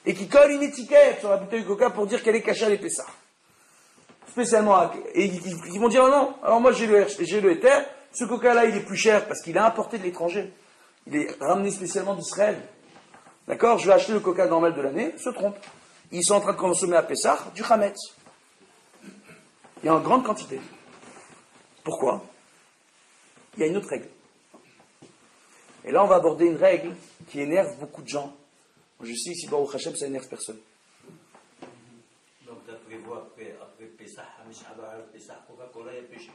Et qui collent une étiquette sur la bouteille de coca pour dire qu'elle est cachée à les Pessah. Spécialement. Et ils vont dire, oh non, alors moi j'ai le éther, ce coca-là, il est plus cher parce qu'il est importé de l'étranger. Il est ramené spécialement d'Israël. D'accord? Je vais acheter le coca normal de l'année, se trompe. Ils sont en train de consommer à Pessah du Hametz. Il y a en grande quantité. Pourquoi? Il y a une autre règle. Et là, on va aborder une règle qui énerve beaucoup de gens. Je sais ici, Baruch Hashem, ça énerve personne. Donc, d'après vous, après Pessah, Hamish Haba ala Pessah, Coca-Cola est péché.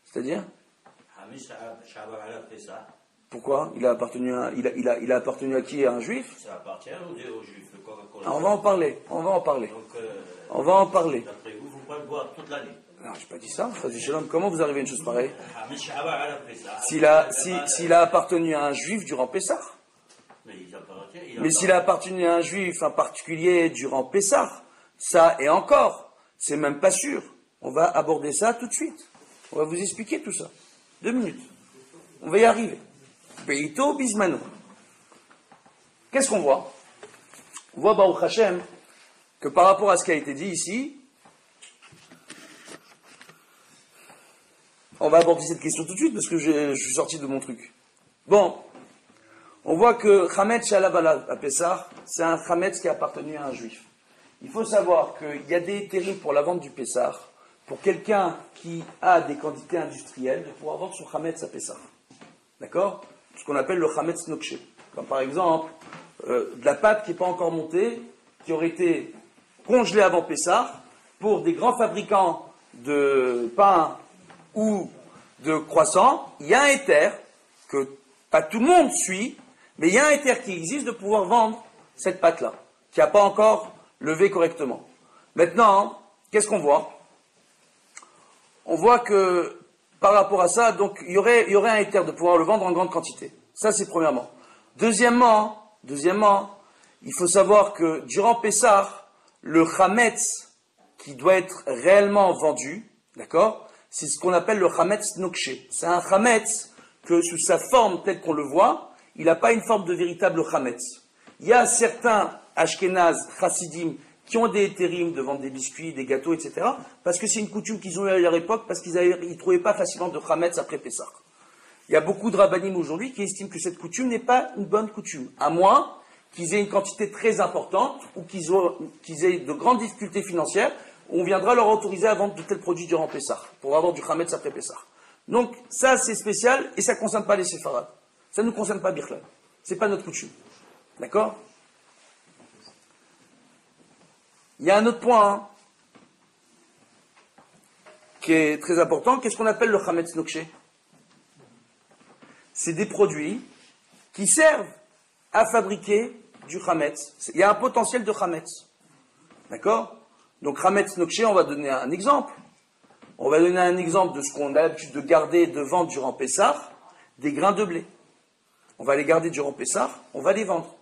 C'est-à-dire? Hamish Haba ala Pessah. Pourquoi? Il a appartenu à qui? À un juif? Ça appartient aux juifs, le Coca-Cola. On va en parler. Donc, on va en parler. D'après vous, pouvez le boire toute l'année. Non, j'ai pas dit ça. Comment vous arrivez à une chose pareille? Hamish Haba ala Pessah. S'il a appartenu à un juif durant Pessah. Mais s'il a appartenu à un juif en particulier durant Pessah, ça et encore, c'est même pas sûr. On va aborder ça tout de suite. On va vous expliquer tout ça. 2 minutes. On va y arriver. Beito Bismano. Qu'est-ce qu'on voit? On voit, Baruch Hashem, que par rapport à ce qui a été dit ici, on va aborder cette question tout de suite parce que je suis sorti de mon truc. Bon, on voit que Hametz Shalab à Pessah, c'est un Hametz qui a appartenu à un juif. Il faut savoir qu'il y a des terrils pour la vente du Pessah, pour quelqu'un qui a des quantités industrielles, de pouvoir vendre son Hametz à Pessah. D'accord? Ce qu'on appelle le Hametz Nokshe. Comme par exemple, de la pâte qui n'est pas encore montée, qui aurait été congelée avant Pessah, pour des grands fabricants de pain ou de croissants, il y a un éther que pas tout le monde suit, Mais il y a un éther qui existe de pouvoir vendre cette pâte-là, qui n'a pas encore levé correctement. Maintenant, qu'est-ce qu'on voit? On voit que par rapport à ça, donc il y aurait un éther de pouvoir le vendre en grande quantité. Ça, c'est premièrement. Deuxièmement, il faut savoir que durant Pessah, le chametz qui doit être réellement vendu, d'accord, c'est ce qu'on appelle le chametz nokché. C'est un chametz que sous sa forme telle qu'on le voit, il n'a pas une forme de véritable chametz. Il y a certains ashkénazes, chassidim, qui ont des hétérim de vendre des biscuits, des gâteaux, etc. Parce que c'est une coutume qu'ils ont eu à leur époque, parce qu'ils ne trouvaient pas facilement de chametz après Pessah. Il y a beaucoup de rabbanim aujourd'hui qui estiment que cette coutume n'est pas une bonne coutume, à moins qu'ils aient une quantité très importante ou qu'ils aient de grandes difficultés financières, où on viendra leur autoriser à vendre de tels produits durant Pessah, pour avoir du chametz après Pessah. Donc ça c'est spécial et ça ne concerne pas les séfarades. Ça ne nous concerne pas Birklal. Ce n'est pas notre coutume. D'accord? Il y a un autre point qui est très important. Qu'est-ce qu'on appelle le chametz nokché? C'est des produits qui servent à fabriquer du chametz. Il y a un potentiel de chametz. D'accord? Donc chametz nokché, on va donner un exemple. On va donner un exemple de ce qu'on a l'habitude de garder et de vendre durant Pessah, des grains de blé. On va les garder durant Pessah, on va les vendre.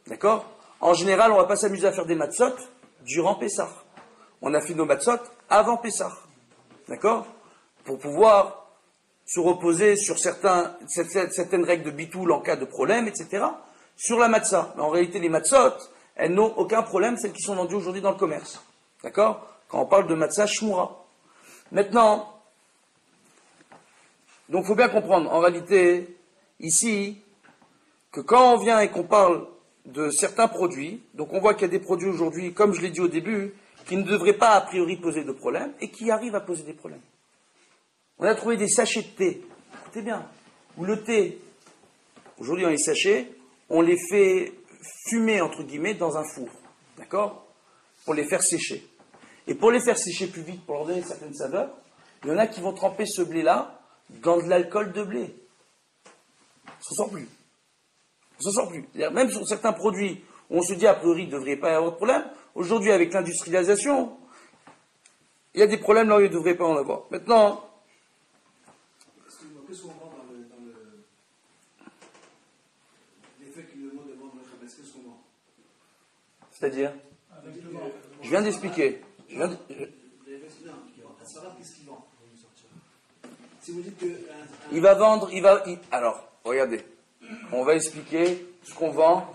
D'accord? En général, on ne va pas s'amuser à faire des matzot durant Pessah. On a fait nos matzot avant Pessah. D'accord? Pour pouvoir se reposer sur certaines règles de bitoul en cas de problème, etc. Sur la matzah. Mais en réalité, les matzot, elles n'ont aucun problème, celles qui sont vendues aujourd'hui dans le commerce. D'accord? Quand on parle de matzah shmura. Maintenant, donc il faut bien comprendre, en réalité, ici, que quand on vient et qu'on parle de certains produits, donc on voit qu'il y a des produits aujourd'hui, comme je l'ai dit au début, qui ne devraient pas a priori poser de problème, et qui arrivent à poser des problèmes. On a trouvé des sachets de thé, écoutez bien, où le thé, aujourd'hui dans les sachets, on les fait fumer, entre guillemets, dans un four, d'accord? Pour les faire sécher. Et pour les faire sécher plus vite, pour leur donner certaines saveurs, il y en a qui vont tremper ce blé-là dans de l'alcool de blé. Ça ne sort plus. Ça ne sort plus. Même sur certains produits où on se dit a priori il ne devrait pas y avoir de problème, aujourd'hui avec l'industrialisation, il y a des problèmes là où il ne devrait pas en avoir. Maintenant, qu'est-ce qu'on vend dans l'effet qu'il demande de vendre le chametz? Qu'est-ce qu'on vend? c'est-à-dire, je viens d'expliquer. Qu'est-ce qu'il vend? Si vous dites que Il va vendre, alors, regardez, on va expliquer ce qu'on vend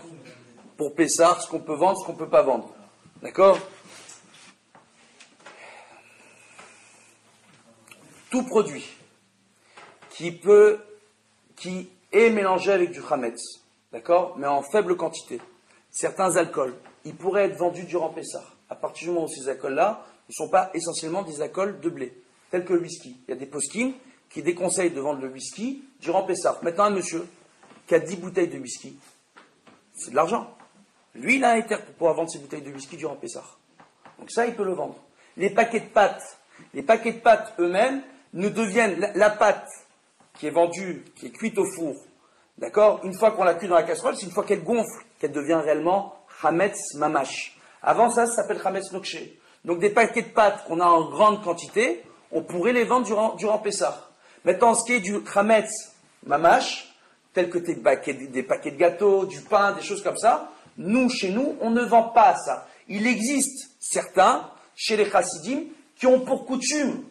pour Pessah, ce qu'on peut vendre, ce qu'on ne peut pas vendre. D'accord? Tout produit qui est mélangé avec du chametz, d'accord? Mais en faible quantité. Certains alcools, ils pourraient être vendus durant Pessah. À partir du moment où ces alcools-là ne sont pas essentiellement des alcools de blé, tels que le whisky. Il y a des poskim qui déconseillent de vendre le whisky durant Pessah. Maintenant, un monsieur qui a 10 bouteilles de whisky, c'est de l'argent. Lui, il a un éther pour pouvoir vendre ses bouteilles de whisky durant Pessah. Donc ça, il peut le vendre. Les paquets de pâtes eux-mêmes ne deviennent la pâte qui est vendue, qui est cuite au four, d'accord? Une fois qu'on la cuit dans la casserole, c'est une fois qu'elle gonfle qu'elle devient réellement chametz mamash. Avant ça s'appelle chametz nokché. Donc des paquets de pâtes qu'on a en grande quantité, on pourrait les vendre durant Pessah. Maintenant, ce qui est du chametz mamash, tel que des paquets de gâteaux, du pain, des choses comme ça, chez nous, on ne vend pas ça. Il existe certains, chez les chassidim, qui ont pour coutume,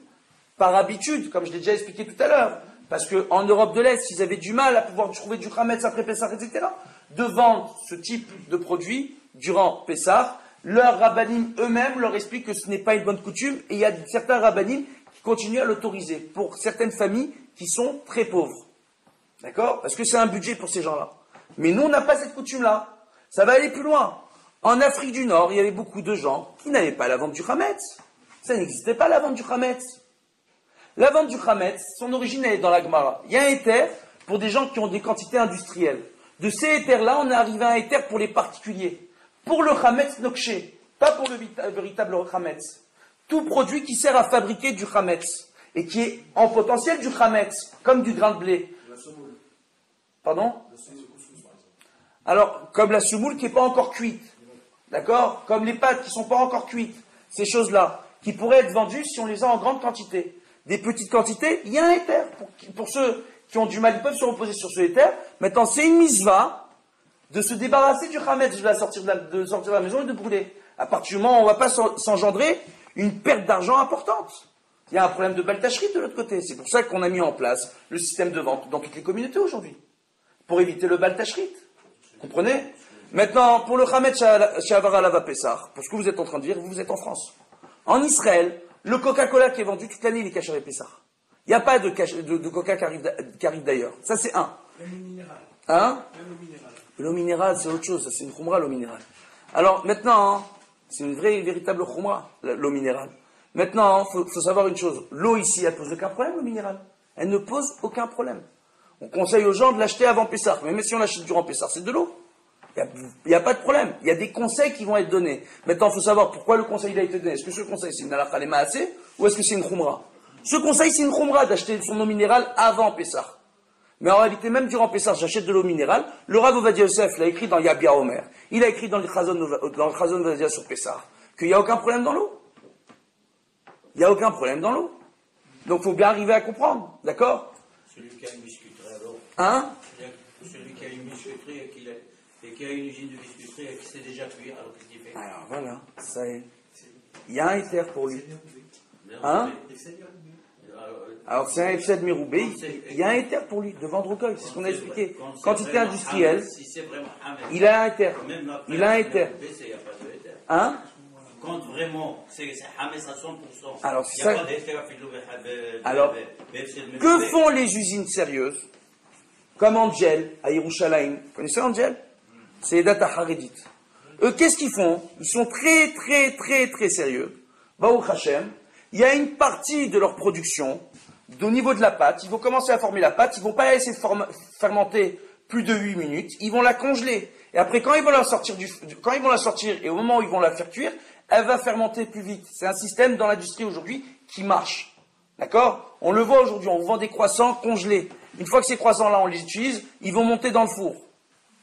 par habitude, comme je l'ai déjà expliqué tout à l'heure, parce qu'en Europe de l'Est, ils avaient du mal à pouvoir trouver du chametz après Pessah, etc., de vendre ce type de produit durant Pessah. Leurs rabbanim eux-mêmes leur expliquent que ce n'est pas une bonne coutume, et il y a certains rabbanim qui continuent à l'autoriser pour certaines familles qui sont très pauvres. D'accord? Parce que c'est un budget pour ces gens-là. Mais nous, on n'a pas cette coutume-là. Ça va aller plus loin. En Afrique du Nord, il y avait beaucoup de gens qui n'avaient pas la vente du chametz. Ça n'existait pas, la vente du chametz. La vente du chametz, son origine elle est dans la Gemara. Il y a un éther pour des gens qui ont des quantités industrielles. De ces éthers-là, on est arrivé à un éther pour les particuliers. Pour le chametz nokché, pas pour le véritable chametz. Tout produit qui sert à fabriquer du chametz et qui est en potentiel du chametz, comme du grain de blé. la semoule. Pardon? Alors, comme la semoule qui n'est pas encore cuite, d'accord? Comme les pâtes qui ne sont pas encore cuites, ces choses-là, qui pourraient être vendues si on les a en grande quantité. Des petites quantités, il y a un éther. Pour ceux qui ont du mal, ils peuvent se reposer sur ce éther. Maintenant, c'est une mitzvah de se débarrasser du chametz, de sortir de la maison et de brûler. À partir du moment où on ne va pas s'engendrer une perte d'argent importante. Il y a un problème de baltachrit de l'autre côté. C'est pour ça qu'on a mis en place le système de vente dans toutes les communautés aujourd'hui. Pour éviter le baltachrit. Comprenez? Maintenant, pour le chametz Shavara Lava Pessah, pour ce que vous êtes en train de dire, vous êtes en France. En Israël, le Coca-Cola qui est vendu toute l'année, il est caché Pessah. Il n'y a pas de Coca qui arrive d'ailleurs. Ça, c'est un. L'eau minérale. Hein? L'eau minérale. L'eau minérale, c'est autre chose. Ça, c'est une khumra, l'eau minérale. Alors, maintenant, c'est une véritable khumra, l'eau minérale. Maintenant, il faut savoir une chose. L'eau ici, elle pose aucun problème, l'eau minérale. Elle ne pose aucun problème. On conseille aux gens de l'acheter avant Pessah. Mais même si on l'achète durant Pessah, c'est de l'eau. Il n'y a pas de problème. Il y a des conseils qui vont être donnés. Maintenant, il faut savoir pourquoi le conseil a été donné. Est-ce que ce conseil, c'est une halakha les maaseh ou est-ce que c'est une khumra? Ce conseil, c'est une khumra d'acheter son eau minérale avant Pessah. Mais en réalité, même durant Pessah, j'achète de l'eau minérale. Le Rav Ovadia Yosef l'a écrit dans Yabia Omer. Il a écrit dans le Chazon Ovadia sur Pessah qu'il n'y a aucun problème dans l'eau. Il n'y a aucun problème dans l'eau. Donc, il faut bien arriver à comprendre. D'accord? Celui qui a une biscuiterie, alors. Hein? Celui qui a une biscuiterie et qui a une usine de biscuiterie et qui s'est déjà cuit, alors qu'est-ce qu'il fait? Alors, voilà. Ça est. Il y a un éther pour lui. Hein? Alors, c'est un Efsed Meroubé. Il y a un éther pour lui, de vendre au coq. C'est ce qu'on a expliqué. Quantité industrielle. Il a un éther. Il a un éther. Hein? Quand vraiment c'est Hamas à 100%, alors, il n'y a pas d'éther. Alors, que font les usines sérieuses? Comme Angel, à Yerushalayim. Vous connaissez Angel? C'est les data Haredit. Eux, qu'est-ce qu'ils font? Ils sont très, très, très, très sérieux. Baruch Hashem. Il y a une partie de leur production, au niveau de la pâte, ils vont commencer à former la pâte, ils ne vont pas la laisser fermenter plus de 8 minutes, ils vont la congeler. Et après, quand ils vont la sortir et au moment où ils vont la faire cuire, elle va fermenter plus vite. C'est un système dans l'industrie aujourd'hui qui marche. D'accord? On le voit aujourd'hui, on vend des croissants congelés. Une fois que ces croissants-là, on les utilise, ils vont monter dans le four.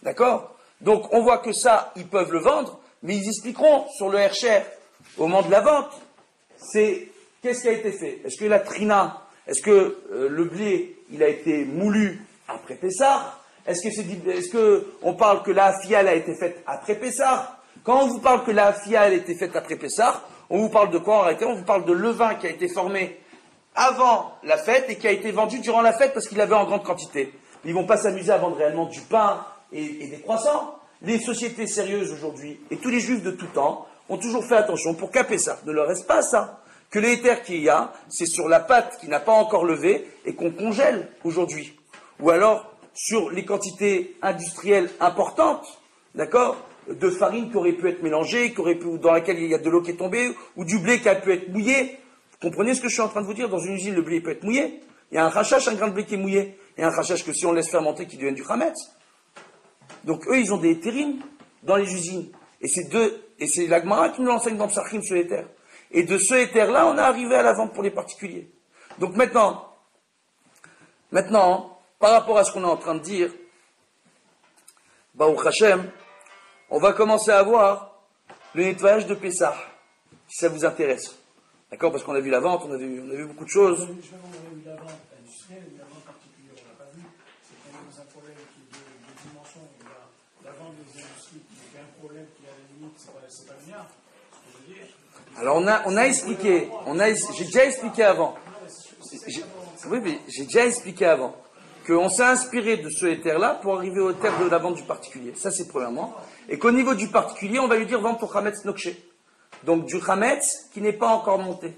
D'accord? Donc, on voit que ça, ils peuvent le vendre, mais ils expliqueront sur le Hercher, au moment de la vente, c'est qu'est-ce qui a été fait? Est-ce que la trina, est-ce que le blé, il a été moulu après Pessah? Est-ce que on parle que la fiale a été faite après Pessah? Quand on vous parle que la fiale a été faite après Pessah, on vous parle de quoi en réalité? On vous parle de levain qui a été formé avant la fête et qui a été vendu durant la fête parce qu'il avait en grande quantité. Ils ne vont pas s'amuser à vendre réellement du pain et des croissants. Les sociétés sérieuses aujourd'hui et tous les juifs de tout temps ont toujours fait attention pour qu'à Pessah ne leur reste pas ça. Que l'éther qu'il y a, c'est sur la pâte qui n'a pas encore levé et qu'on congèle aujourd'hui. Ou alors sur les quantités industrielles importantes, d'accord, de farine qui aurait pu être mélangée, dans laquelle il y a de l'eau qui est tombée, ou du blé qui a pu être mouillé. Vous comprenez ce que je suis en train de vous dire? Dans une usine, le blé peut être mouillé. Il y a un rachage, un grain de blé qui est mouillé. Il y a un rachage que si on laisse fermenter, qui devient du chametz. Donc eux, ils ont des éthérines dans les usines. Et c'est la Gemara qui nous l'enseigne dans Psachim, ce éther. Et de ce éther-là, on est arrivé à la vente pour les particuliers. Donc maintenant, par rapport à ce qu'on est en train de dire, Baruch Hashem, on va commencer à voir le nettoyage de Pessah, si ça vous intéresse. D'accord? Parce qu'on a vu la vente, on a vu beaucoup de choses. Je vais vous la vente industrielle et la vente particulière, on n'a pas vu. C'est quand même un problème qui est de dimension. La vente des industries, qui est un problème qui, à la limite, c'est pas le mien. Ce que je veux dire. Alors on a expliqué, j'ai déjà expliqué avant. Oui, mais j'ai déjà expliqué avant qu'on s'est inspiré de ce éther-là pour arriver au terme de la vente du particulier. Ça, c'est premièrement. Et qu'au niveau du particulier, on va lui dire vendre ton chametz nokshe. Donc du chametz qui n'est pas encore monté,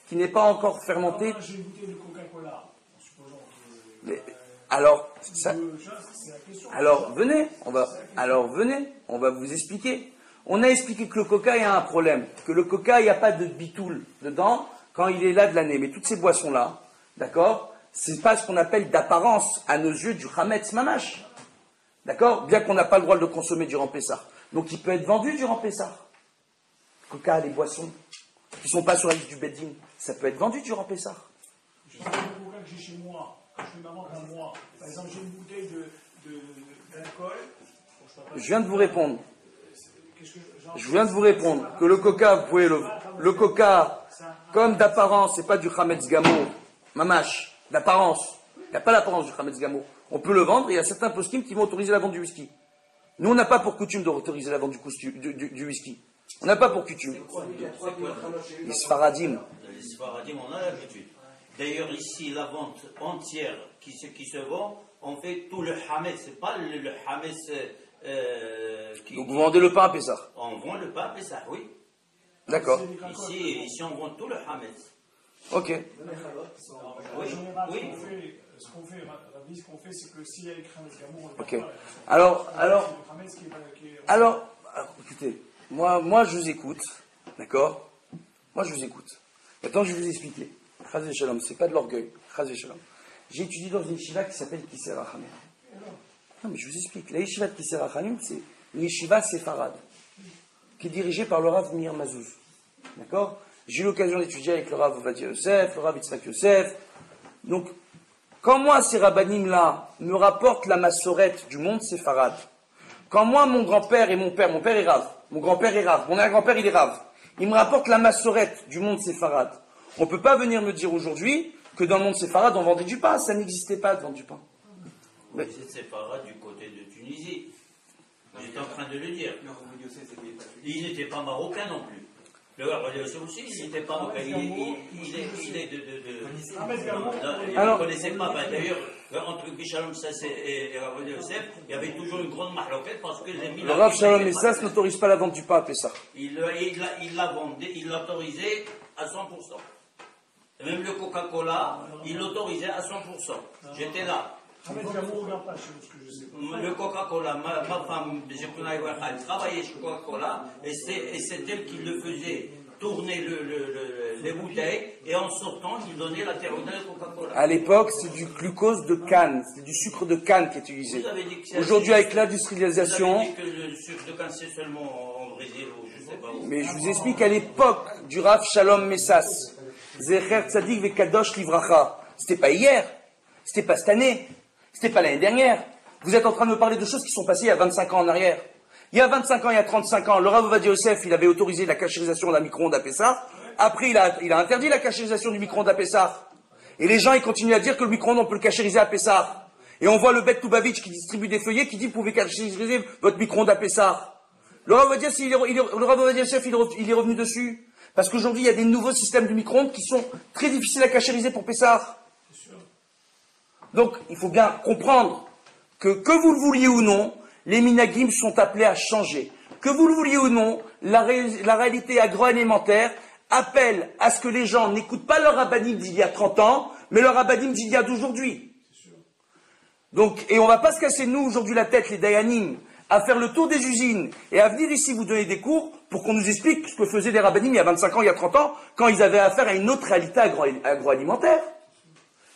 qui n'est pas encore fermenté. Alors, j'ai une bouteille de Coca-Cola, en supposant que. Mais, venez, on va vous expliquer. On a expliqué que le coca, il y a un problème. Que le coca, il n'y a pas de bitoul dedans quand il est là de l'année. Mais toutes ces boissons-là, d'accord, c'est pas ce qu'on appelle d'apparence, à nos yeux, du chametz mamash. D'accord? Bien qu'on n'a pas le droit de le consommer durant Pessah. Donc il peut être vendu durant Pessah. Coca, les boissons qui ne sont pas sur la liste du Beddin, ça peut être vendu durant Pessah. Je sais le coca que j'ai chez moi, quand je fais ma vente à moi. Par exemple, j'ai une bouteille d'alcool, Je viens de vous répondre. Qu'est-ce que Je viens de vous répondre que le coca, vous pouvez le coca, comme d'apparence, c'est pas du Hametz Gamour, mamash, d'apparence. Il n'y a pas l'apparence du Hametz Gamour. On peut le vendre et il y a certains poskim qui vont autoriser la vente du whisky. Nous, on n'a pas pour coutume d'autoriser la vente du whisky. On n'a pas pour coutume. Les Sfaradim. Les Sfaradim, on a l'habitude. D'ailleurs, ici, la vente entière qui se vend, on fait tout le Hametz. C'est pas le Hametz qui. Donc vous vendez le pain à Pessah. On vend le pain à Pessah, oui. D'accord. Ici, on vend tout le Hametz. Ok. Oui, oui. Ce qu'on fait, Rabbi, ce qu'on fait, c'est que s'il y a écrit un escamour, on le Ok. prend pas. Alors, écoutez, moi je vous écoute, d'accord? Moi je vous écoute. Maintenant je vais vous expliquer. Chaz Shalom, c'est pas de l'orgueil. Chaz Shalom. J'ai étudié dans une yeshiva qui s'appelle Kisser Rachamim. Non mais je vous explique. La yeshiva de Kisser Rachamim, c'est une yeshiva séfarade, qui est dirigée par le Rav Meir Mazouz. D'accord? J'ai eu l'occasion d'étudier avec le Rav Ovadia Yosef, le Rav Yitzhak Yosef. Donc, quand moi, ces rabbanim-là me rapportent la massorette du monde séfarade, quand moi, mon grand-père et mon père est Rav, mon grand-père est Rav, mon arrière-grand-père il est Rav, il me rapporte la massorette du monde séfarade. On ne peut pas venir me dire aujourd'hui que dans le monde séfarade, on vendait du pain. Ça n'existait pas de vendre du pain. Mais c'est séfarade du côté de Tunisie. J'étais en train de le dire. Il n'était pas marocain non plus. Le Rav Yosef aussi, il n'était pas marocain. Il est de. Alors, ne connaissait pas. D'ailleurs, entre Shalom Sass et Rav Yosef, il y avait toujours une grande mahloquette parce que les le Rav Shalom Sass n'autorise pas la vente du pain à Pessah. Il l'a vendé, il l'autorisait à 100%. Et même le Coca-Cola, il l'autorisait à 100%. J'étais là. Le Coca-Cola, ma femme, elle travaillait chez Coca-Cola et c'est elle qui le faisait tourner les bouteilles et en sortant, il donnait la théorie de Coca-Cola. À l'époque, c'est du glucose de canne, c'est du sucre de canne qui est utilisé. Aujourd'hui, avec l'industrialisation. Vous avez dit que le sucre de canne, c'est seulement en Brésil ou je ne sais pas où. Mais je vous explique, à l'époque du Rav Shalom Messas, Zecher Tzadik Vekadosh Livracha, c'était pas hier, c'était pas cette année, c'était pas l'année dernière. Vous êtes en train de me parler de choses qui sont passées il y a 25 ans en arrière. Il y a 25 ans, il y a 35 ans, le Rav Ovadia Yosef, il avait autorisé la cachérisation d'un micro-ondes à Pessah. Après, il a interdit la cachérisation du micro-ondes à Pessah. Et les gens, ils continuent à dire que le micro-ondes, on peut le cachériser à Pessah. Et on voit le Bet Lubavitch qui distribue des feuillets qui dit, vous pouvez cachériser votre micro-ondes à Pessah. Le Rav Ovadia Yosef, il est revenu dessus. Parce qu'aujourd'hui, il y a des nouveaux systèmes de micro-ondes qui sont très difficiles à cachériser pour Pessah. Donc, il faut bien comprendre que vous le vouliez ou non, les minagim sont appelés à changer. Que vous le vouliez ou non, la réalité agroalimentaire appelle à ce que les gens n'écoutent pas leur rabbanim d'il y a 30 ans, mais leur rabbanim d'il y a d'aujourd'hui. Donc, et on ne va pas se casser, nous, aujourd'hui, la tête, les dayanim, à faire le tour des usines et à venir ici vous donner des cours pour qu'on nous explique ce que faisaient les rabbanim il y a 25 ans, il y a 30 ans, quand ils avaient affaire à une autre réalité agroalimentaire.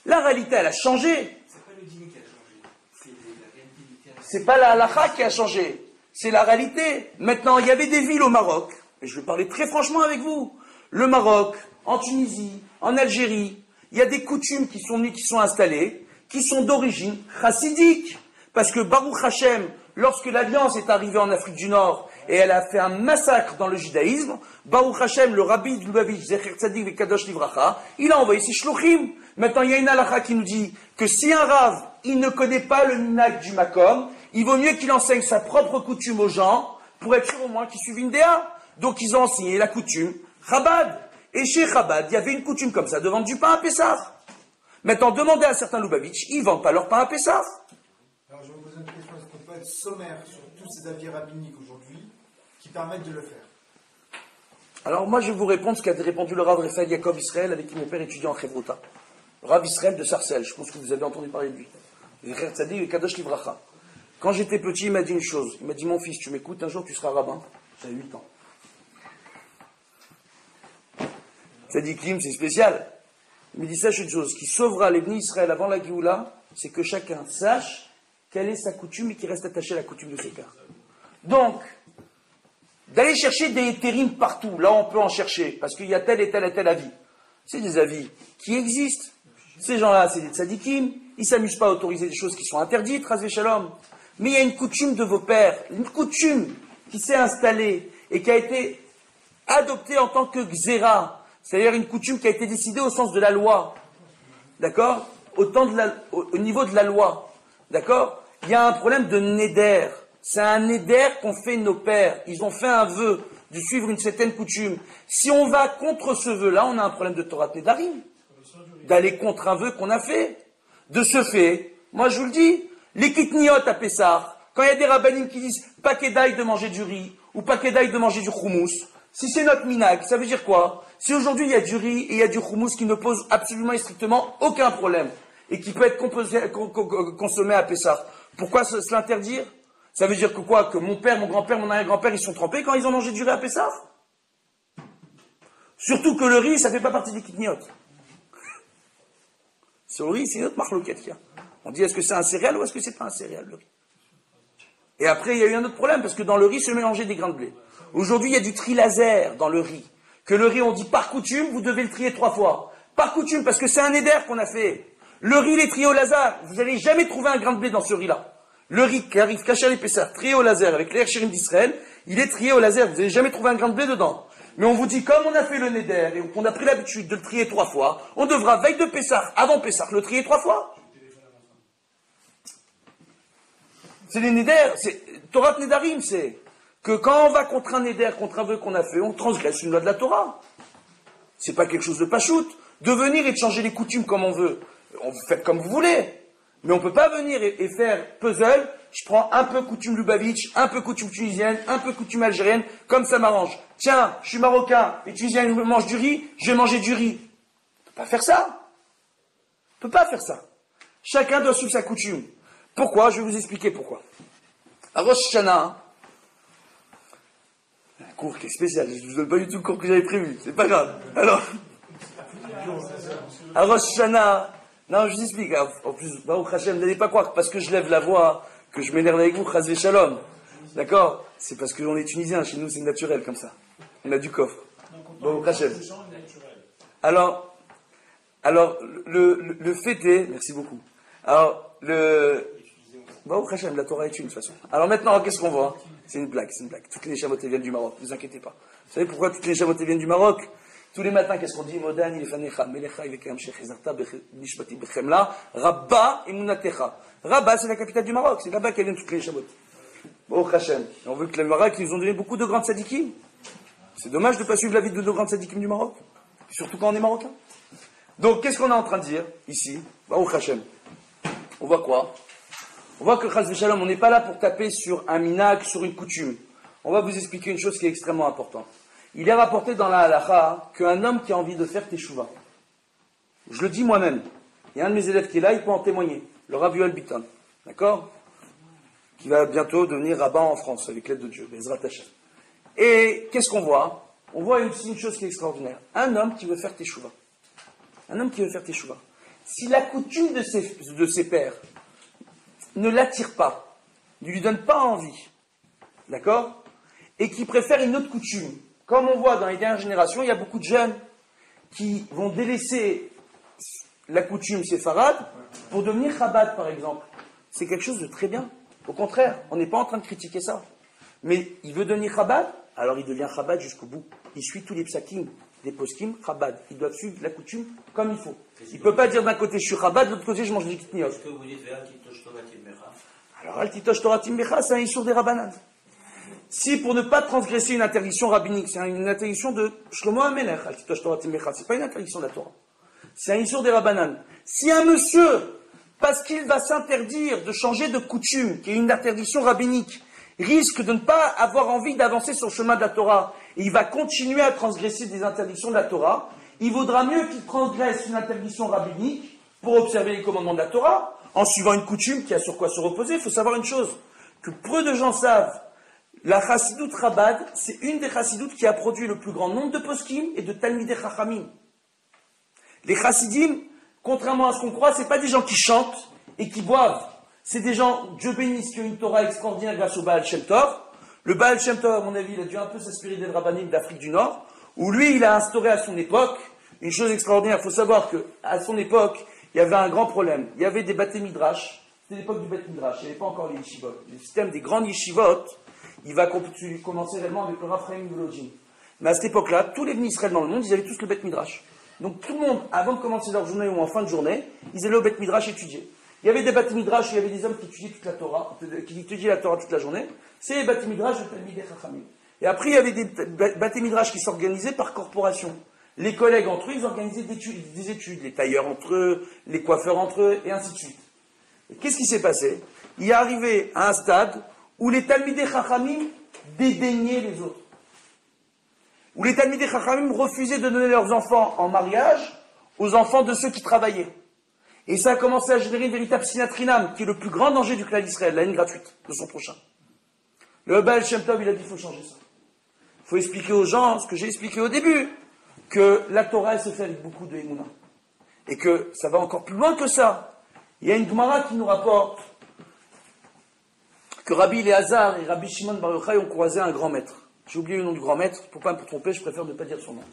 La réalité, elle a changé. C'est pas le dîner qui a changé. C'est la réalité. C'est pas la halakha qui a changé. C'est la réalité. Maintenant, il y avait des villes au Maroc, et je vais parler très franchement avec vous. Le Maroc, en Tunisie, en Algérie, il y a des coutumes qui sont installées, qui sont d'origine chassidique. Parce que Baruch Hashem, lorsque l'Alliance est arrivée en Afrique du Nord, et elle a fait un massacre dans le judaïsme, Baruch Hashem, le rabbi de Lubavitch, Zecher Tzadik Vekadosh Livracha, il a envoyé ses shluchim. Maintenant, il y a une halakha qui nous dit que si un rave, il ne connaît pas le minag du makom, il vaut mieux qu'il enseigne sa propre coutume aux gens, pour être sûr au moins qu'ils suivent une déa. Donc ils ont enseigné la coutume Chabad. Et chez Chabad, il y avait une coutume comme ça, de vendre du pain à Pessah. Maintenant, demandez à certains Lubavitch, ils ne vendent pas leur pain à Pessah. Alors je vais vous poser une question, est-ce qu'on peut être sommaire sur tous ces avis rabbiniques aujourd'hui qui permettent de le faire? Alors moi, je vais vous répondre ce qu'a répondu le Rav Raphaël Yaakov Israël, avec qui mon père étudiait en Chevrota. Le Rav Israël de Sarcelles, je pense que vous avez entendu parler de lui. Zecher Tzadik Vekadosh Livracha. Quand j'étais petit, il m'a dit une chose. Il m'a dit, mon fils, tu m'écoutes, un jour tu seras rabbin. J'avais 8 ans. Tzadikim, c'est spécial. Il me dit, sache une chose, ce qui sauvera les bénis Israël avant la Géoula, c'est que chacun sache quelle est sa coutume et qu'il reste attaché à la coutume de ses pères. Donc, d'aller chercher des hétérines partout, là on peut en chercher, parce qu'il y a tel et tel et tel avis. C'est des avis qui existent. Ces gens-là, c'est des tzadikim, ils ne s'amusent pas à autoriser des choses qui sont interdites, Razvé Shalom. Mais il y a une coutume de vos pères, une coutume qui s'est installée et qui a été adoptée en tant que xéra, c'est-à-dire une coutume qui a été décidée au sens de la loi. D'accord? Au niveau de la loi. D'accord? Il y a un problème de néder. C'est un néder qu'ont fait nos pères. Ils ont fait un vœu de suivre une certaine coutume. Si on va contre ce vœu-là, on a un problème de Torah Nedarim. D'aller contre un vœu qu'on a fait. De ce fait, moi je vous le dis, les kitniot à Pessah, quand il y a des rabbinim qui disent pas kédaï de manger du riz, ou pas kédaï de manger du houmous, si c'est notre minag, ça veut dire quoi? Si aujourd'hui il y a du riz et il y a du houmous qui ne pose absolument et strictement aucun problème, et qui peut être consommé à Pessah, pourquoi se l'interdire? Ça veut dire que quoi? Que mon père, mon grand-père, mon arrière-grand-père, ils sont trempés quand ils ont mangé du riz à Pessah? Surtout que le riz, ça fait pas partie des kitniot. Ce riz, c'est notre marloquette qu'il y a. On dit, est-ce que c'est un céréal ou est-ce que c'est pas un céréal, le riz? Et après, il y a eu un autre problème, parce que dans le riz, se mélangeait des grains de blé. Aujourd'hui, il y a du tri laser dans le riz. Que le riz, on dit par coutume, vous devez le trier 3 fois. Par coutume, parce que c'est un éder qu'on a fait. Le riz, il est trié au laser. Vous n'allez jamais trouver un grain de blé dans ce riz-là. Le riz qui arrive caché à l'épaisseur, trié au laser avec l'air chérim d'Israël, il est trié au laser. Vous n'allez jamais trouver un grain de blé dedans. Mais on vous dit, comme on a fait le néder et qu'on a pris l'habitude de le trier 3 fois, on devra, veille de Pessah, avant Pessah, le trier 3 fois. C'est les néder, c'est Torah Nedarim, c'est que quand on va contre un néder, contre un vœu qu'on a fait, on transgresse une loi de la Torah. C'est pas quelque chose de pachout. De venir et de changer les coutumes comme on veut. On fait comme vous voulez. Mais on peut pas venir et faire puzzle. Je prends un peu coutume Lubavitch, un peu coutume tunisienne, un peu coutume algérienne, comme ça m'arrange. Tiens, je suis marocain, les Tunisiens mangent du riz, je vais manger du riz. On peut pas faire ça. On peut pas faire ça. Chacun doit suivre sa coutume. Pourquoi? Je vais vous expliquer pourquoi. À Rosh Hashanah, un cours qui est spécial, je ne vous donne pas du tout le cours que j'avais prévu, c'est pas grave. Alors, à Rosh Hashanah, non, je vous explique, en plus, Baruch Hashem, n'allez pas croire que parce que je lève la voix, que je m'énerve avec vous, Chazvé Shalom. D'accord? C'est parce qu'on est tunisien, chez nous c'est naturel comme ça. On a du coffre. Baruch Hashem. Alors, le fait est, merci beaucoup. Alors, Baruch Hashem, la Torah est une de toute façon. Alors maintenant, qu'est-ce qu'on voit? C'est une blague, c'est une blague. Toutes les chamottes viennent du Maroc, ne vous inquiétez pas. Vous savez pourquoi toutes les chamottes viennent du Maroc? Tous les matins, qu'est-ce qu'on dit? Modani lefanecha, melecha ivekam shechizarta bishbati bechemla, Rabba emunatecha. Rabba, c'est la capitale du Maroc, c'est là-bas qu'elles viennent toutes les chamottes. Baruch Hashem. On veut que les Maroc, ils nous ont donné beaucoup de grandes sadikim. C'est dommage de ne pas suivre la vie de nos grandes sadikim du Maroc. Surtout quand on est marocain. Donc, qu'est-ce qu'on est en train de dire, ici? Baruch Hashem. On voit quoi? On voit que Chaz Shalom, on n'est pas là pour taper sur un minag, sur une coutume. On va vous expliquer une chose qui est extrêmement importante. Il est rapporté dans la halakha qu'un homme qui a envie de faire teshuva, je le dis moi-même, il y a un de mes élèves qui est là, il peut en témoigner, le Rav Yoel Biton, d'accord? Qui va bientôt devenir rabbin en France, avec l'aide de Dieu, Bezrat Hashem. Et qu'est-ce qu'on voit? On voit aussi une chose qui est extraordinaire. Un homme qui veut faire teshuva. Un homme qui veut faire teshuva. Si la coutume de ses pères ne l'attire pas, ne lui donne pas envie, d'accord? Et qui préfère une autre coutume. Comme on voit dans les dernières générations, il y a beaucoup de jeunes qui vont délaisser la coutume séfarade pour devenir Chabad, par exemple. C'est quelque chose de très bien. Au contraire, on n'est pas en train de critiquer ça. Mais il veut devenir Chabad, alors il devient Chabad jusqu'au bout. Il suit tous les psakim, des poskim, Chabad. Ils doivent suivre la coutume comme il faut. Il ne peut pas dire d'un côté je suis Chabad, de l'autre côté je mange des kitniot. Est-ce que vous dites Altitosh Torah Timbecha? Alors Altitosh Torah Timbecha, c'est un issur des Rabbanan. Si pour ne pas transgresser une interdiction rabbinique, c'est une interdiction de Shlomo HaMelech, Altitosh Torah Timbecha, c'est pas une interdiction de la Torah. C'est un issur des Rabbanan. Si un monsieur, parce qu'il va s'interdire de changer de coutume, qui est une interdiction rabbinique, risque de ne pas avoir envie d'avancer sur le chemin de la Torah, et il va continuer à transgresser des interdictions de la Torah, il vaudra mieux qu'il transgresse une interdiction rabbinique pour observer les commandements de la Torah, en suivant une coutume qui a sur quoi se reposer. Il faut savoir une chose, que peu de gens savent. La chassidoute Chabad, c'est une des chassidoutes qui a produit le plus grand nombre de poskim et de talmidei chachamim. Les chassidim, contrairement à ce qu'on croit, c'est pas des gens qui chantent et qui boivent. C'est des gens, Dieu bénisse, qui ont une Torah extraordinaire grâce au Baal Shem Tov. Le Baal Shem Tov, à mon avis, il a dû un peu s'inspirer des rabbanim d'Afrique du Nord, où lui, il a instauré à son époque une chose extraordinaire. Il faut savoir qu'à son époque, il y avait un grand problème. Il y avait des baté midrash c'était l'époque du Beth Midrash, il n'y avait pas encore les yeshivot. Le système des grandes yeshivot, il va commencer réellement avec le Rav Chaim Volodine. Mais à cette époque-là, tous les Bnei Israël dans le monde, ils avaient tous le Beth Midrash. Donc tout le monde, avant de commencer leur journée ou en fin de journée, ils allaient au Beth Midrash étudier. Il y avait des Beth Midrash, il y avait des hommes qui étudiaient toute la Torah, qui étudiaient la Torah toute la journée. C'est les Beth Midrash de Talmidei Chachamim. Et après, il y avait des Beth Midrash qui s'organisaient par corporation. Les collègues entre eux, ils organisaient des études, les tailleurs entre eux, les coiffeurs entre eux, et ainsi de suite. Et qu'est-ce qui s'est passé? Il est arrivé à un stade où les Talmidei Chachamim dédaignaient les autres. Où les Talmidei Chachamim refusaient de donner leurs enfants en mariage aux enfants de ceux qui travaillaient. Et ça a commencé à générer une véritable sinatrinam, qui est le plus grand danger du clan d'Israël, la haine gratuite de son prochain. Le Baal Shem Tov, il a dit, il faut changer ça. Il faut expliquer aux gens ce que j'ai expliqué au début, que la Torah, elle se fait avec beaucoup de Emouna. Et que ça va encore plus loin que ça. Il y a une Gemara qui nous rapporte que Rabbi Léazar et Rabbi Shimon Bar Yochai ont croisé un grand maître. J'ai oublié le nom du grand maître, pour ne pas me tromper, je préfère ne pas dire son nom.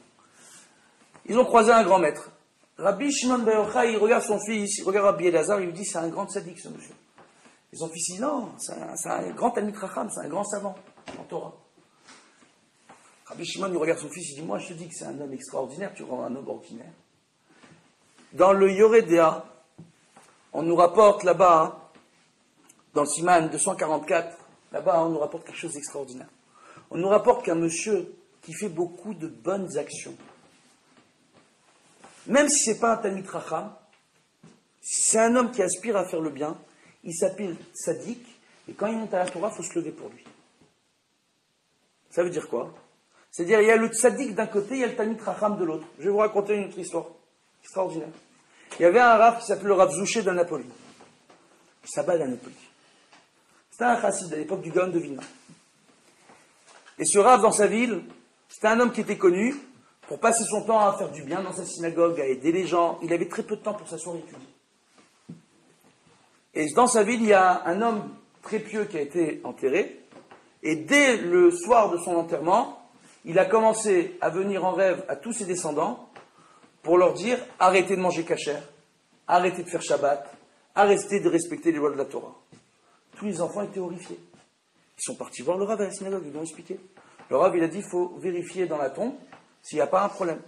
Ils ont croisé un grand maître. Rabbi Shimon Bar Yochai, il regarde son fils, il regarde Rabbi Léazar, il lui dit, c'est un grand tzaddik ce monsieur. Et son fils dit, non, c'est un grand Talmid Chacham, c'est un grand savant en Torah. Rabbi Shimon, il regarde son fils, il dit, moi je te dis que c'est un homme extraordinaire, tu rends un homme ordinaire. Dans le Yoredea, on nous rapporte là-bas, dans le Siman 244, là-bas on nous rapporte quelque chose d'extraordinaire. On nous rapporte qu'un monsieur qui fait beaucoup de bonnes actions, même si ce n'est pas un Talmid Chacham, c'est un homme qui aspire à faire le bien, il s'appelle Tzadik, et quand il monte à la Torah, il faut se lever pour lui. Ça veut dire quoi? C'est-à-dire, il y a le Tzadik d'un côté, il y a le Talmid Chacham de l'autre. Je vais vous raconter une autre histoire extraordinaire. Il y avait un Rav qui s'appelait le Rav Zouché d'Anapoli. Sabbat d'Anapoli. C'était un chassid à l'époque du Gaon de Vilna. Et ce Rav, dans sa ville, c'était un homme qui était connu pour passer son temps à faire du bien dans sa synagogue, à aider les gens. Il avait très peu de temps pour s'asseoir et étudier. Et dans sa ville, il y a un homme très pieux qui a été enterré. Et dès le soir de son enterrement, il a commencé à venir en rêve à tous ses descendants pour leur dire arrêtez de manger kasher, arrêtez de faire Shabbat, arrêtez de respecter les lois de la Torah. Tous les enfants étaient horrifiés. Ils sont partis voir le Rav à la synagogue, ils lui ont expliqué. Le Rav, il a dit il faut vérifier dans la tombe s'il n'y a pas un problème.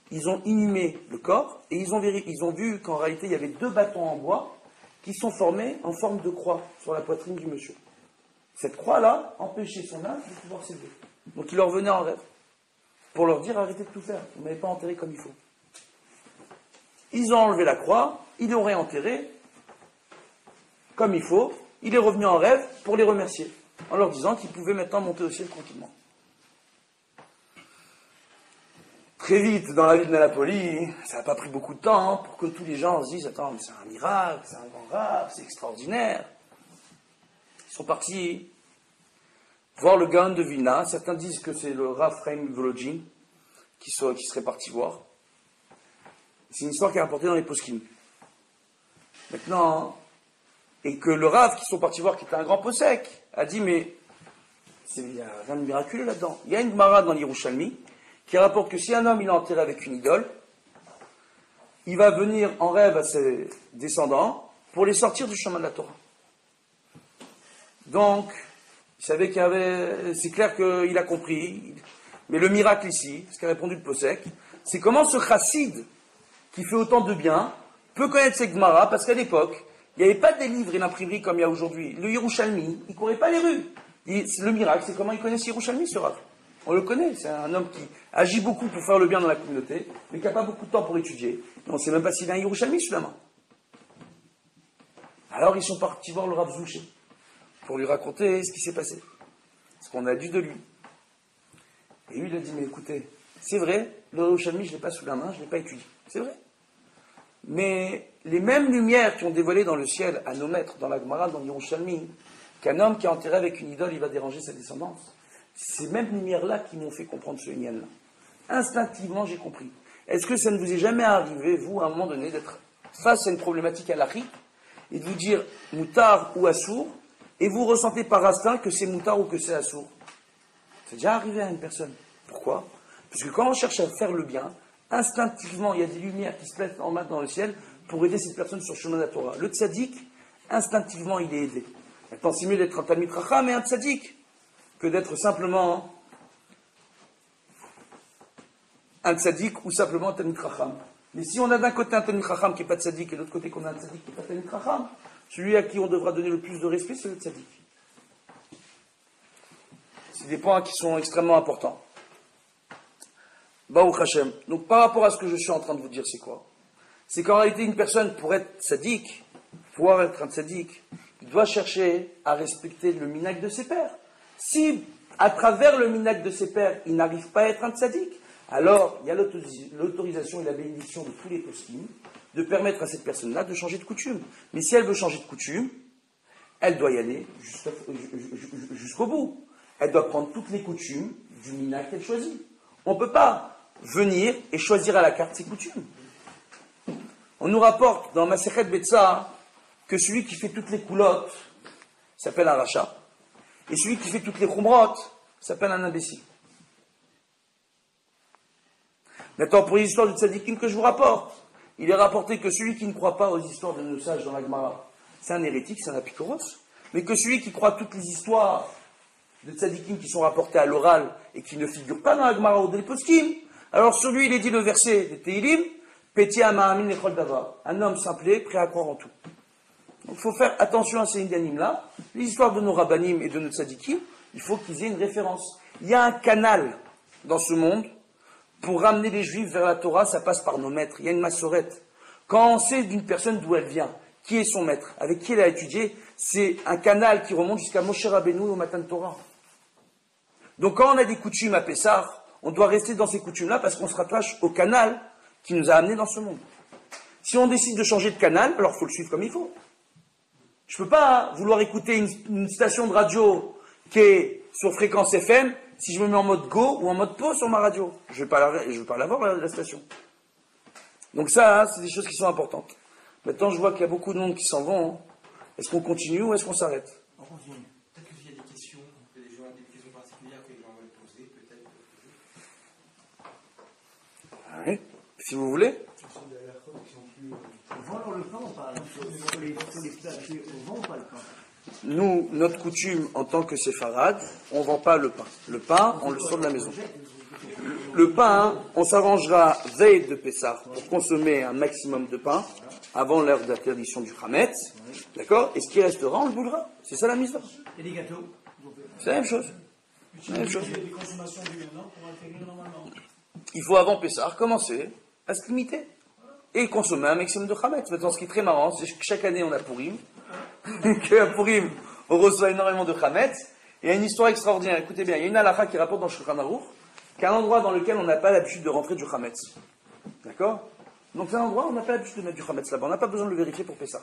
Ils ont inhumé le corps et ils ont vu qu'en réalité il y avait 2 bâtons en bois qui sont formés en forme de croix sur la poitrine du monsieur. Cette croix-là empêchait son âme de pouvoir s'élever. Donc il leur venait en rêve pour leur dire arrêtez de tout faire, vous ne m'avez pas enterré comme il faut. Ils ont enlevé la croix, ils l'ont réenterré comme il faut, il est revenu en rêve pour les remercier, en leur disant qu'ils pouvaient maintenant monter au ciel tranquillement. Très vite, dans la ville de Napoli, ça n'a pas pris beaucoup de temps pour que tous les gens se disent attends, mais c'est un miracle, c'est un grand rave, c'est extraordinaire. Ils sont partis voir le Gaon de Vilna. Certains disent que c'est le Rav Chaim Volodine qui serait parti voir. C'est une histoire qui est rapportée dans les poskim. Maintenant, et que le Rav qui sont partis voir, qui était un grand possèque, a dit mais il n'y a rien de miraculeux là-dedans. Il y a une Gemara dans l'Yerushalmi qui rapporte que si un homme il est enterré avec une idole, il va venir en rêve à ses descendants pour les sortir du chemin de la Torah. Donc, il savait qu'il y avait... C'est clair qu'il a compris. Mais le miracle ici, ce qu'a répondu le Possèque, c'est comment ce chassid, qui fait autant de bien, peut connaître ces Gemara, parce qu'à l'époque, il n'y avait pas des livres et l'imprimerie comme il y a aujourd'hui. Le Yerushalmi, il ne courait pas les rues. Le miracle, c'est comment il connaît ce Yerushalmi, ce Rav. On le connaît, c'est un homme qui agit beaucoup pour faire le bien dans la communauté, mais qui n'a pas beaucoup de temps pour étudier. Et on ne sait même pas s'il a un Yerushalmi sous la main. Alors ils sont partis voir le Rav Zouché pour lui raconter ce qui s'est passé, ce qu'on a dit de lui. Et lui, il a dit, mais écoutez, c'est vrai, le Yerushalmi, je ne l'ai pas sous la main, je ne l'ai pas étudié. C'est vrai. Mais les mêmes lumières qui ont dévoilé dans le ciel à nos maîtres, dans la Gemara, dans le Yerushalmi, qu'un homme qui est enterré avec une idole, il va déranger sa descendance. Ces mêmes lumières-là qui m'ont fait comprendre ce lien-là. Instinctivement, j'ai compris. Est-ce que ça ne vous est jamais arrivé, vous, à un moment donné, d'être face à une problématique halachique et de vous dire moutard ou assour, et vous ressentez par instinct que c'est moutard ou que c'est assour? C'est déjà arrivé à une personne. Pourquoi? Parce que quand on cherche à faire le bien, instinctivement, il y a des lumières qui se mettent en main dans le ciel pour aider cette personne sur le chemin de la Torah. Le tzaddik, instinctivement il est élevé. Maintenant, c'est mieux d'être un Talmid Chacham et un tzaddik que d'être simplement un tzaddik ou simplement un Talmid Chacham. Mais si on a d'un côté un Talmid Chacham qui n'est pas tzaddik et de l'autre côté qu'on a un tzaddik qui n'est pas Talmid Chacham, celui à qui on devra donner le plus de respect, c'est le tzaddik. C'est des points qui sont extrêmement importants. Baruch Hashem. Donc par rapport à ce que je suis en train de vous dire, c'est quoi? C'est qu'en réalité, une personne, pour être tzaddik, pouvoir être un tzaddik, il doit chercher à respecter le minhag de ses pères. Si, à travers le minhag de ses pères, il n'arrive pas à être un tzaddik, alors il y a l'autorisation et la bénédiction de tous les poskim de permettre à cette personne-là de changer de coutume. Mais si elle veut changer de coutume, elle doit y aller jusqu'au bout. Elle doit prendre toutes les coutumes du minhag qu'elle choisit. On ne peut pas venir et choisir à la carte ses coutumes. On nous rapporte dans Masechet Betsa que celui qui fait toutes les coulottes s'appelle un rachat, et celui qui fait toutes les khumrot s'appelle un imbécile. Maintenant, pour les histoires de tzadikim que je vous rapporte, il est rapporté que celui qui ne croit pas aux histoires de nos sages dans la Gemara, c'est un hérétique, c'est un apikoros, mais que celui qui croit toutes les histoires de tzadikim qui sont rapportées à l'oral et qui ne figurent pas dans la Gemara ou dans les poskim, alors sur lui il est dit le verset de Tehilim, Pétia Ma'amin Echol Davar, un homme simplé, prêt à croire en tout. Donc il faut faire attention à ces indianim-là. Les histoires de nos rabbanim et de nos tzadikim, il faut qu'ils aient une référence. Il y a un canal dans ce monde pour ramener les juifs vers la Torah, ça passe par nos maîtres. Il y a une massorette. Quand on sait d'une personne d'où elle vient, qui est son maître, avec qui elle a étudié, c'est un canal qui remonte jusqu'à Moshe Rabbeinu au matin de Torah. Donc quand on a des coutumes à Pessah, on doit rester dans ces coutumes-là parce qu'on se rattache au canal qui nous a amenés dans ce monde. Si on décide de changer de canal, alors il faut le suivre comme il faut. Je ne peux pas vouloir écouter une station de radio qui est sur fréquence FM si je me mets en mode go ou en mode pause sur ma radio. Je ne vais pas l'avoir, la station. Donc ça, c'est des choses qui sont importantes. Maintenant, je vois qu'il y a beaucoup de monde qui s'en vont. Est-ce qu'on continue ou est-ce qu'on s'arrête? On continue. Peut-être qu'il y a des questions, que des gens ont des questions particulières que les gens veulent poser, peut-être. Oui, si vous voulez. On vend alors le pain ou pas? Sur les plages, on vend ou pas le pain? Nous, notre coutume en tant que séfarade, on ne vend pas le pain. Le pain, on le sort de la maison. Le pain, on s'arrangera veille de Pessah pour consommer un maximum de pain avant l'heure d'interdiction du Hametz. D'accord? Et ce qui restera, on le boulera. C'est ça la mise. Et des gâteaux? C'est la même chose. La même chose. Les consommations du maintenant pour intégrer normalement. Il faut avant Pessah commencer à se limiter et consommer un maximum de Hametz. Maintenant, ce qui est très marrant, c'est que chaque année on a Purim, qu'à Purim on reçoit énormément de Hametz. Et il y a une histoire extraordinaire. Écoutez bien, il y a une halakha qui rapporte dans Shulchan Aruch qu'un endroit dans lequel on n'a pas l'habitude de rentrer du Hametz. D'accord? Donc c'est un endroit où on n'a pas l'habitude de mettre du Hametz là-bas. On n'a pas besoin de le vérifier pour Pessah.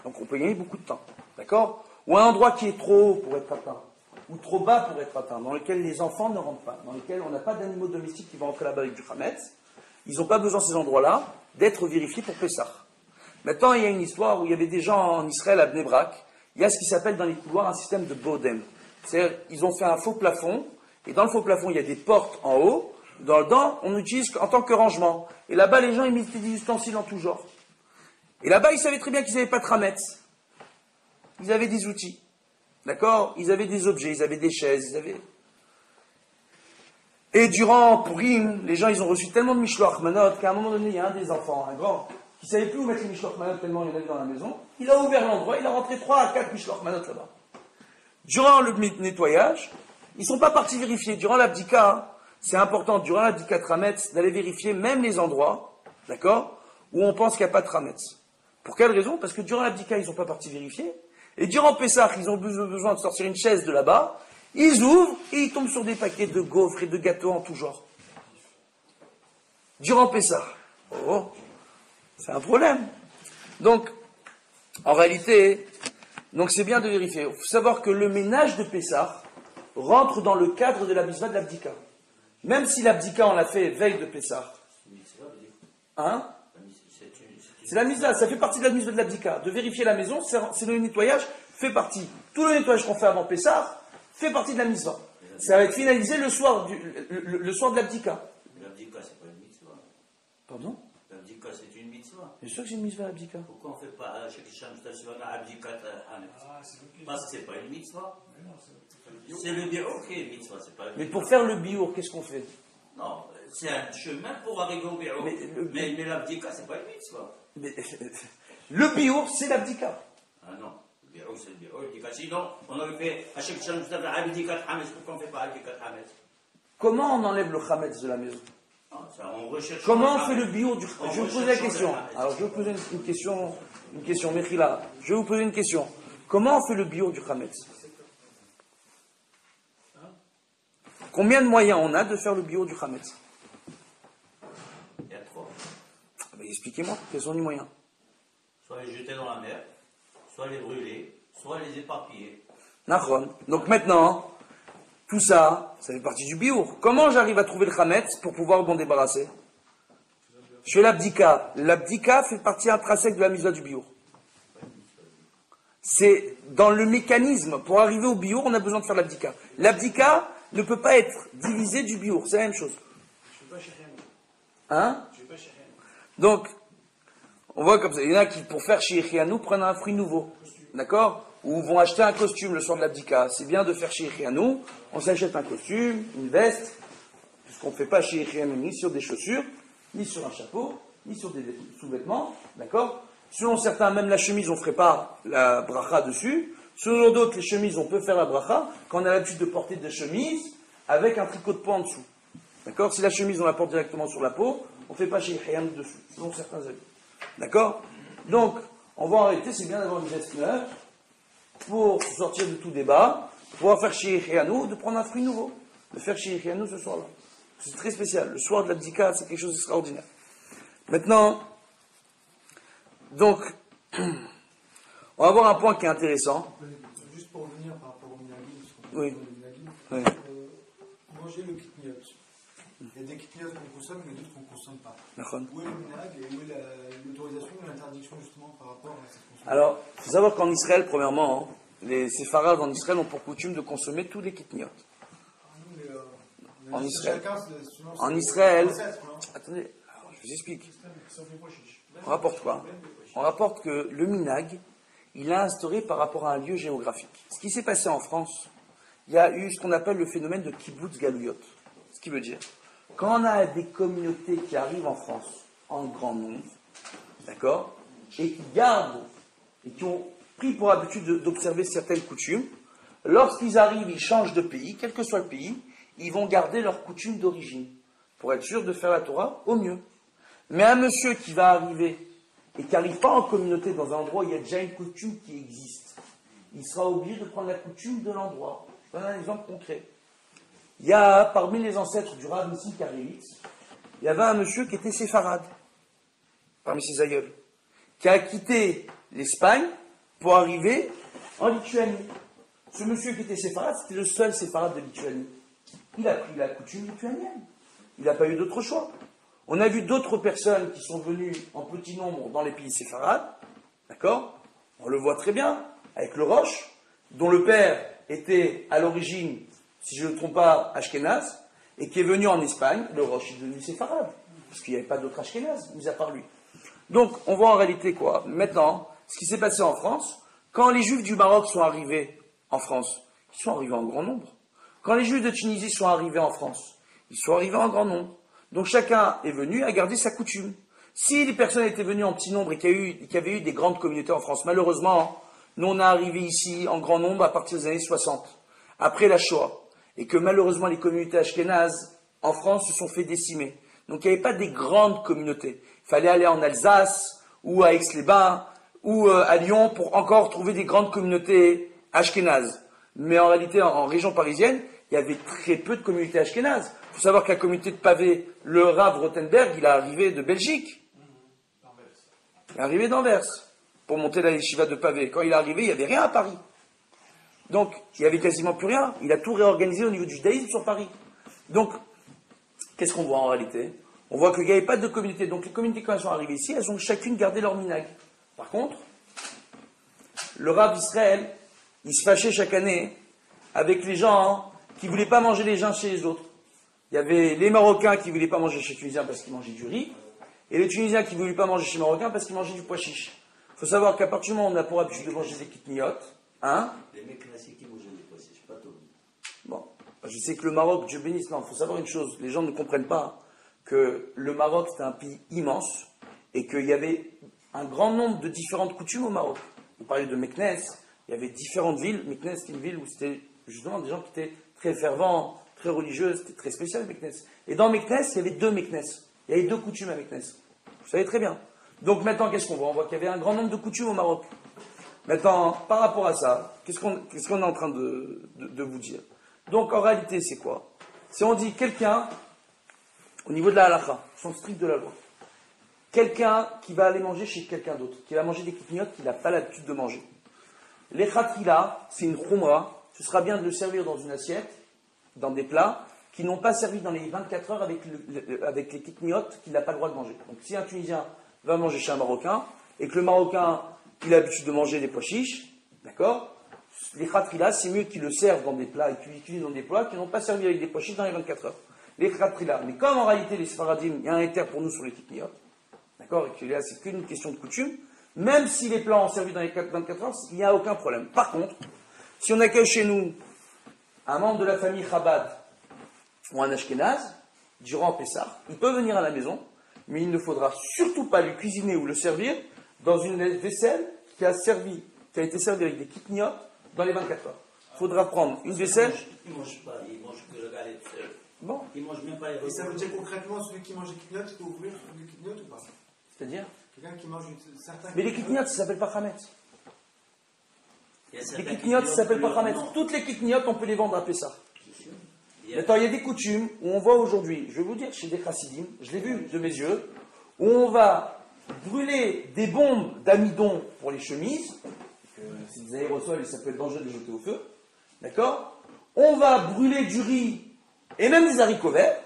Donc on peut gagner beaucoup de temps. D'accord? Ou un endroit qui est trop haut pour être atteint, ou trop bas pour être atteint, dans lequel les enfants ne rentrent pas, dans lequel on n'a pas d'animaux domestiques qui vont rentrer là-bas avec du Hametz. Ils n'ont pas besoin, ces endroits-là, d'être vérifiés pour Pessah. Maintenant, il y a une histoire où il y avait des gens en Israël, à Bnei Brak. Il y a ce qui s'appelle dans les couloirs un système de bodem. C'est-à-dire, ils ont fait un faux plafond, et dans le faux plafond, il y a des portes en haut. Dedans, on utilise en tant que rangement. Et là-bas, les gens, ils mettent des ustensiles en tout genre. Et là-bas, ils savaient très bien qu'ils n'avaient pas de Hametz. Ils avaient des outils. D'accord? Ils avaient des objets, ils avaient des chaises, ils avaient... Et durant Purim, les gens, ils ont reçu tellement de Mishloach Manot qu'à un moment donné, il y a un des enfants, un grand, qui ne savait plus où mettre les Mishloach Manot tellement il y en avait dans la maison. Il a ouvert l'endroit, il a rentré 3 à 4 Mishloach Manot là-bas. Durant le nettoyage, ils ne sont pas partis vérifier. Durant l'abdika, c'est important, durant l'abdika de Hametz, d'aller vérifier même les endroits, d'accord, où on pense qu'il n'y a pas de Hametz. Pour quelle raison? Parce que durant l'abdika, ils ne sont pas partis vérifier. Et durant Pessah, ils ont besoin de sortir une chaise de là-bas. Ils ouvrent et ils tombent sur des paquets de gaufres et de gâteaux en tout genre. Durant Pessah. Oh, c'est un problème. Donc, en réalité, donc c'est bien de vérifier. Il faut savoir que le ménage de Pessah rentre dans le cadre de la mitzvah de l'abdika. Même si l'abdika, on l'a fait veille de Pessah. Hein? C'est la mitzvah, ça fait partie de la mitzvah de l'abdika. De vérifier la maison, c'est le nettoyage, fait partie. Tout le nettoyage qu'on fait avant Pessah fait partie de la mitzvah. Ça va être finalisé le soir de l'abdika. L'abdika, c'est pas une mitzvah. Pardon? L'abdika, c'est une mitzvah. Bien sûr que j'ai une mitzvah l'abdika. Pourquoi on ne fait pas chez Sham Stasivana abdikat hametz? Parce que c'est pas une mitzvah. C'est le biour qui est une mitzvah, c'est pas une Mais mitzvah. pour faire le biour, qu'est-ce qu'on fait? Non, c'est un chemin pour arriver au biour. Mais l'abdika, c'est pas une mitzvah. Mais, le biour, c'est l'abdika. Ah non, le biour, c'est le biour. Sinon, on aurait fait à chaque Sham Stasivana abdikat hametz. Pourquoi on ne fait pas abdikat hametz? Comment on enlève le chametz de la maison? Non, ça, on recherche. Comment on fait le biour du chametz? Je vais vous poser la recherche question. le chametz. Alors, je vais vous poser une question, Mechila. Je vais vous poser une question. Comment on fait le biour du chametz? Combien de moyens on a de faire le biour du chametz? Il y a trois. Expliquez-moi, quels sont les moyens? Soit les jeter dans la mer, soit les brûler, soit les éparpiller. Nachron. Donc maintenant, tout ça, ça fait partie du biour. Comment j'arrive à trouver le chametz pour pouvoir m'en débarrasser? Je fais l'abdika. L'abdika fait partie intrinsèque de la mitzvah du biour. C'est dans le mécanisme. Pour arriver au biour, on a besoin de faire l'abdika. L'abdika ne peut pas être divisé du biour. C'est la même chose. Je ne vais pas chez rien. Hein? Je ne vais pas chez rien. Donc, on voit comme ça. Il y en a qui, pour faire Sheikhyanou, prennent un fruit nouveau. D'accord? Ou vont acheter un costume le soir de l'abdika. C'est bien de faire Sheikhyanou. On s'achète un costume, une veste, puisqu'on ne fait pas Sheikhyanou ni sur des chaussures, ni sur un chapeau, ni sur des sous-vêtements. D'accord? Selon certains, même la chemise, on ne ferait pas la bracha dessus. Selon d'autres, les chemises, on peut faire la bracha quand on a l'habitude de porter des chemises avec un tricot de peau en dessous. D'accord? Si la chemise, on la porte directement sur la peau, on ne fait pas Sheikhyanou dessus, selon certains avis. D'accord? Donc, on va arrêter, c'est bien d'avoir une veste neuve pour sortir de tout débat, pouvoir faire Sheikhyanou, de prendre un fruit nouveau, de faire Sheikhyanou ce soir-là. C'est très spécial. Le soir de l'abdika, c'est quelque chose d'extraordinaire. Maintenant, donc, on va voir un point qui est intéressant. Juste pour revenir par rapport au minagim, Oui. Oui. Manger le kitniot. Il y a des kitniot qu'on consomme, mais d'autres qu'on ne consomme pas. D'accord. Où est le minag et où est l'autorisation ou l'interdiction justement par rapport à cette consommation? Alors, il faut savoir qu'en Israël, premièrement, les séfarades en Israël ont pour coutume de consommer tous les kitniot. En Israël. En Israël. Attendez, alors, je vous explique. On rapporte quoi? On rapporte que le minag, il a instauré par rapport à un lieu géographique. Ce qui s'est passé en France, il y a eu ce qu'on appelle le phénomène de kibbutz galouyot. Ce qui veut dire, quand on a des communautés qui arrivent en France en grand nombre, d'accord, et qui gardent, et qui ont pris pour habitude d'observer certaines coutumes, lorsqu'ils arrivent, ils changent de pays, quel que soit le pays, ils vont garder leurs coutumes d'origine, pour être sûr de faire la Torah au mieux. Mais un monsieur qui va arriver et qui n'arrive pas en communauté dans un endroit où il y a déjà une coutume qui existe, il sera obligé de prendre la coutume de l'endroit. Je donne un exemple concret. Il y a, parmi les ancêtres du Rav Nissim Karelitz, il y avait un monsieur qui était séfarade, parmi ses aïeuls, qui a quitté l'Espagne pour arriver en Lituanie. Ce monsieur qui était séfarade, c'était le seul séfarade de Lituanie. Il a pris la coutume lituanienne. Il n'a pas eu d'autre choix. On a vu d'autres personnes qui sont venues en petit nombre dans les pays séfarades, d'accord? On le voit très bien, avec le Roche, dont le père était à l'origine, si je ne me trompe pas, Ashkénaz, et qui est venu en Espagne, le Roche est devenu séfarade, parce qu'il n'y avait pas d'autre Ashkénaz, mis à part lui. Donc, on voit en réalité quoi? Maintenant, ce qui s'est passé en France, quand les Juifs du Maroc sont arrivés en France, ils sont arrivés en grand nombre. Quand les Juifs de Tunisie sont arrivés en France, ils sont arrivés en grand nombre. Donc chacun est venu à garder sa coutume. Si les personnes étaient venues en petit nombre et qu'il y avait eu des grandes communautés en France, malheureusement, nous on est arrivés ici en grand nombre à partir des années 60, après la Shoah, et que malheureusement les communautés ashkénazes en France se sont fait décimer. Donc il n'y avait pas des grandes communautés. Il fallait aller en Alsace, ou à Aix-les-Bains, ou à Lyon pour encore trouver des grandes communautés ashkénazes. Mais en réalité, en région parisienne, il y avait très peu de communautés ashkénazes. Il faut savoir que la communauté de Pavé, le Rav Rothenberg, il est arrivé de Belgique. Il est arrivé d'Anvers pour monter la yeshiva de Pavé. Quand il est arrivé, il n'y avait rien à Paris. Donc, il n'y avait quasiment plus rien. Il a tout réorganisé au niveau du judaïsme sur Paris. Donc, qu'est-ce qu'on voit en réalité? On voit qu'il n'y avait pas de communauté. Donc, les communautés, quand elles sont arrivées ici, elles ont chacune gardé leur minag. Par contre, le Rav d'Israël, il se fâchait chaque année avec les gens qui ne voulaient pas manger les uns chez les autres. Il y avait les Marocains qui ne voulaient pas manger chez les Tunisiens parce qu'ils mangeaient du riz. et les Tunisiens qui ne voulaient pas manger chez les Marocains parce qu'ils mangeaient du pois chiche. Il faut savoir qu'à partir du moment où on a pour habitude de manger des kitniotes, hein? Les mecs classiques qui mangeaient des pois chiches, pas tout. Bon, je sais que le Maroc, Dieu bénisse, non, il faut savoir une chose, les gens ne comprennent pas que le Maroc c'était un pays immense et qu'il y avait un grand nombre de différentes coutumes au Maroc. Vous parlez de Meknès, il y avait différentes villes. Meknès c'était une ville où c'était justement des gens qui étaient très fervents, très religieux, c'était très spécial Meknès. Et dans Meknès, il y avait deux Meknès, il y avait deux coutumes à Meknès. Vous savez très bien. Donc maintenant, qu'est-ce qu'on voit? On voit qu'il y avait un grand nombre de coutumes au Maroc. Maintenant, par rapport à ça, qu'est-ce qu'on est en train de vous dire? Donc en réalité, c'est quoi? Si on dit quelqu'un, au niveau de la halakha, son strict de la loi, quelqu'un qui va aller manger chez quelqu'un d'autre, qui va manger des kitniotes qu'il n'a pas l'habitude de manger. Les khatila, c'est une khumra, ce sera bien de le servir dans une assiette, dans des plats, qui n'ont pas servi dans les 24 heures avec les kitniotes qu'il n'a pas le droit de manger. Donc si un Tunisien va manger chez un Marocain, et que le Marocain, il a l'habitude de manger des pois chiches, d'accord? Les khatila, c'est mieux qu'ils le servent dans des plats, et qu'ils l'utilisent dans des plats qui n'ont pas servi avec des pois chiches dans les 24 heures. Les khatila. Mais comme en réalité, les sfaradim, il y a un éther pour nous sur les kitniotes, d'accord? Et que là, c'est qu'une question de coutume, même si les plats ont servi dans les 24 heures, il n'y a aucun problème. Par contre, si on accueille chez nous un membre de la famille Chabad ou un Ashkenaz, durant Pessah, il peut venir à la maison, mais il ne faudra surtout pas lui cuisiner ou le servir dans une vaisselle qui a été servie avec des kitniotes dans les 24 heures. Il faudra prendre une vaisselle. Ils ne mangent pas, ils mangent que la galette seule. Bon. Ils ne mangent même pas les Et ça veut dire concrètement, celui qui mange des kitniotes, il peut ouvrir des kitniotes ou pas? C'est-à-dire? Quelqu'un qui mange certains. Mais les kitniotes, ça s'appelle pas Hametz. Il y a Les certains kitniotes, ça s'appelle pas qui Hametz. non. Toutes les kitniotes, on peut les vendre à Pessah. Il y a- Attends, il y a des coutumes où on voit aujourd'hui, je vais vous dire, chez des chassidim, je l'ai vu de mes yeux, où on va brûler des bombes d'amidon pour les chemises, c'est des aérosols et ça peut être dangereux de les jeter au feu, d'accord? On va brûler du riz et même des haricots verts,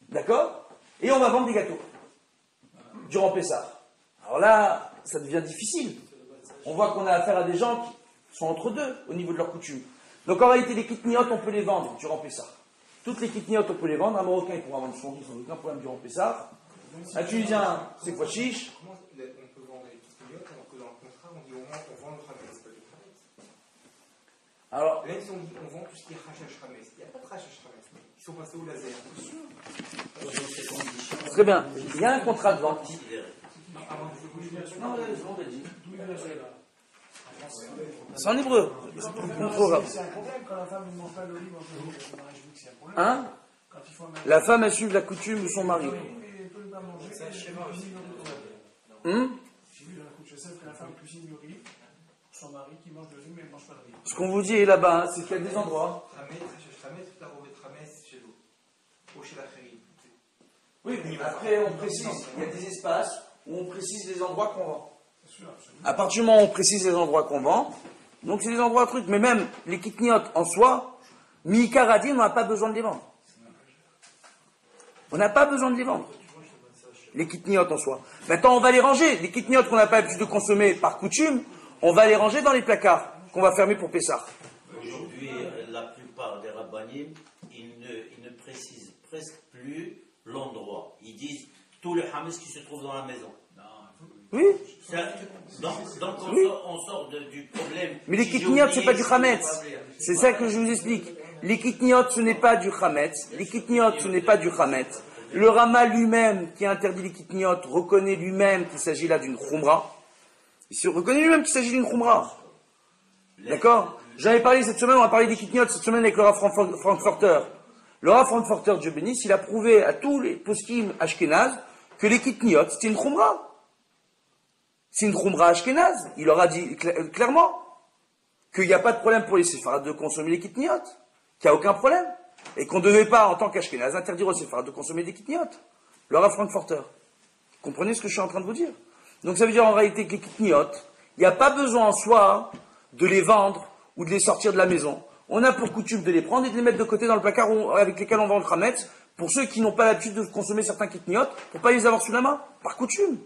d'accord? Et on va vendre des gâteaux durant Pessah. Alors là, ça devient difficile. On voit qu'on a affaire à des gens qui sont entre deux au niveau de leurs coutumes. Donc en réalité, les kitniotes, on peut les vendre durant Pessah. Toutes les kitniotes, on peut les vendre. Un Marocain, il pourra vendre son riz sans aucun problème durant Pessah. Un Tunisien, c'est pois chiche. Comment on peut vendre les kitniotes alors que dans le contrat, on dit au moins on vend le Hametz, c'est pas du Hametz. Alors, Même si on dit on vend tout ce qui est Hashash Hametz, il n'y a pas de Hashash Hametz. Ils sont passés au laser. très bien. Il y a un contrat de vente. Avant de se Non, on l'a dit. D'où vient cela? C'est en hébreu. Contrôle. C'est un problème quand la femme ne mange pas l'olive entre le mariage juif, c'est un problème. Hein? Quand il faut un mariage. La femme a suivi la coutume de son mari. Oui, mais elle peut pas manger. C'est un schéma aussi. J'ai vu dans la couche, je sais que la femme cuisine le riz pour son mari qui mange le riz, mais elle ne mange pas le riz. Ce qu'on vous dit là-bas, hein, c'est qu'il y a des endroits. Hametz, Hashash Hametz, tout à remettre Hametz chez nous. Ou chez la Khérie. Oui, mais après on précise. Il y a des espaces où on précise les endroits qu'on vend. C'est sûr, absolument. À partir du moment où on précise les endroits qu'on vend, donc c'est des endroits trucs. Mais même les kitniotes en soi, mi-karadi, on n'a pas besoin de les vendre. On n'a pas besoin de les vendre. Les kitniotes en soi. Maintenant, on va les ranger. Les kitniotes qu'on n'a pas l'habitude de consommer par coutume, on va les ranger dans les placards qu'on va fermer pour Pessah. Aujourd'hui, la plupart des rabbanim, ils ne précisent presque plus l'endroit. Ils disent tout le hametz qui se trouve dans la maison. Oui. Donc on sort du problème. Mais les Si j'ai kitniotes, c'est oublié, pas du si chametz. j'ai pas oublié. C'est ça que je vous explique. Les kitniotes, ce n'est pas du chametz. Les kitniotes, ce n'est pas du chametz. Le Rama lui-même, qui a interdit les kitniotes, reconnaît lui-même qu'il s'agit là d'une khumra. Il se reconnaît lui-même qu'il s'agit d'une khumra. D'accord? J'avais parlé cette semaine, on a parlé des kitniotes cette semaine avec le Rav Frankfurter. Le Rav Frankfurter, Dieu bénisse, il a prouvé à tous les poskim ashkénazes que les kitniotes, c'était une khumra. C'est une khumra ashkénaze. Il leur a dit clairement qu'il n'y a pas de problème pour les séfarades de consommer les kitniotes, qu'il n'y a aucun problème, et qu'on ne devait pas, en tant qu'ashkénaze, interdire aux séfarades de consommer des kitniotes. Le Rav Frankfurter. Vous comprenez ce que je suis en train de vous dire? Donc ça veut dire en réalité que les kitniotes, il n'y a pas besoin en soi de les vendre ou de les sortir de la maison. On a pour coutume de les prendre et de les mettre de côté dans le placard avec lesquels on vend le chametz, pour ceux qui n'ont pas l'habitude de consommer certains kitniotes, pour ne pas les avoir sous la main, par coutume.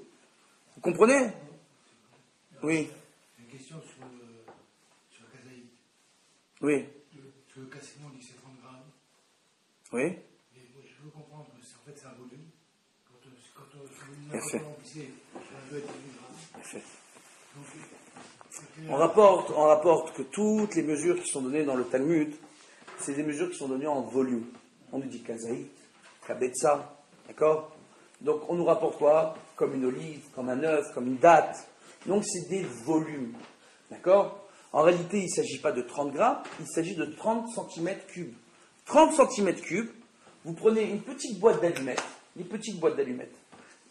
Vous comprenez? Oui. Une question sur le kazaït. Oui. Sur le cassement, on dit que c'est 30 grammes. Oui. Mais moi, je veux comprendre, en fait, c'est un volume. Quand on Bien fait. pisser, ça doit être 10 grammes. Bien fait. Donc, On rapporte que toutes les mesures qui sont données dans le Talmud, c'est des mesures qui sont données en volume. On nous dit kazaït, kabetza, d'accord? Donc on nous rapporte quoi? Comme une olive, comme un œuf, comme une date. Donc c'est des volumes, d'accord? En réalité, il ne s'agit pas de 30 grammes, il s'agit de 30 centimètres cubes. 30 centimètres cubes, vous prenez une petite boîte d'allumettes,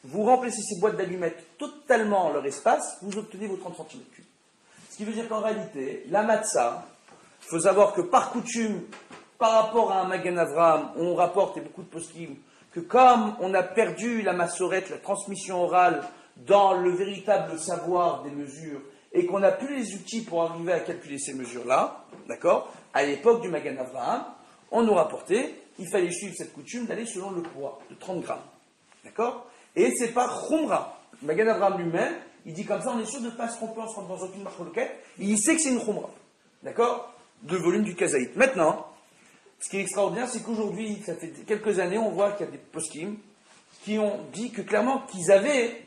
vous remplissez ces boîtes d'allumettes totalement leur espace, vous obtenez vos 30 centimètres cubes. Ce qui veut dire qu'en réalité, la matzah, il faut savoir que par coutume, par rapport à un Magen Avraham, on rapporte, et beaucoup de poskim, que comme on a perdu la massorette, la transmission orale, dans le véritable savoir des mesures, et qu'on n'a plus les outils pour arriver à calculer ces mesures-là, d'accord? À l'époque du Magen Avraham, on nous rapportait, il fallait suivre cette coutume d'aller selon le poids, de 30 grammes. D'accord? Et c'est par Khumra. Le Magen Avraham lui-même, il dit comme ça, on est sûr de ne pas se tromper, on se rend dans aucune marque loquette. Il sait que c'est une Khumra. D'accord? De volume du kazaït. Maintenant, ce qui est extraordinaire, c'est qu'aujourd'hui, ça fait quelques années, on voit qu'il y a des poskim qui ont dit que clairement qu'ils avaient,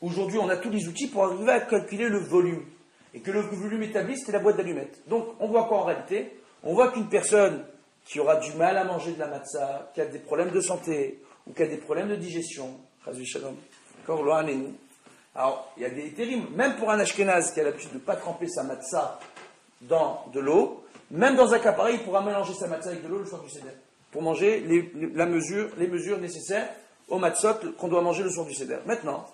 aujourd'hui on a tous les outils pour arriver à calculer le volume. Et que le volume établi, c'était la boîte d'allumettes. Donc, on voit quoi en réalité? On voit qu'une personne qui aura du mal à manger de la matzah, qui a des problèmes de santé, ou qui a des problèmes de digestion, d'accord, loin de nous. Alors, il y a des terribles, même pour un ashkénaze qui a l'habitude de ne pas tremper sa matzah dans de l'eau, même dans un cas pareil, il pourra mélanger sa matzah avec de l'eau le soir du seder, pour manger les mesures nécessaires au matzot qu'on doit manger le soir du seder. Maintenant,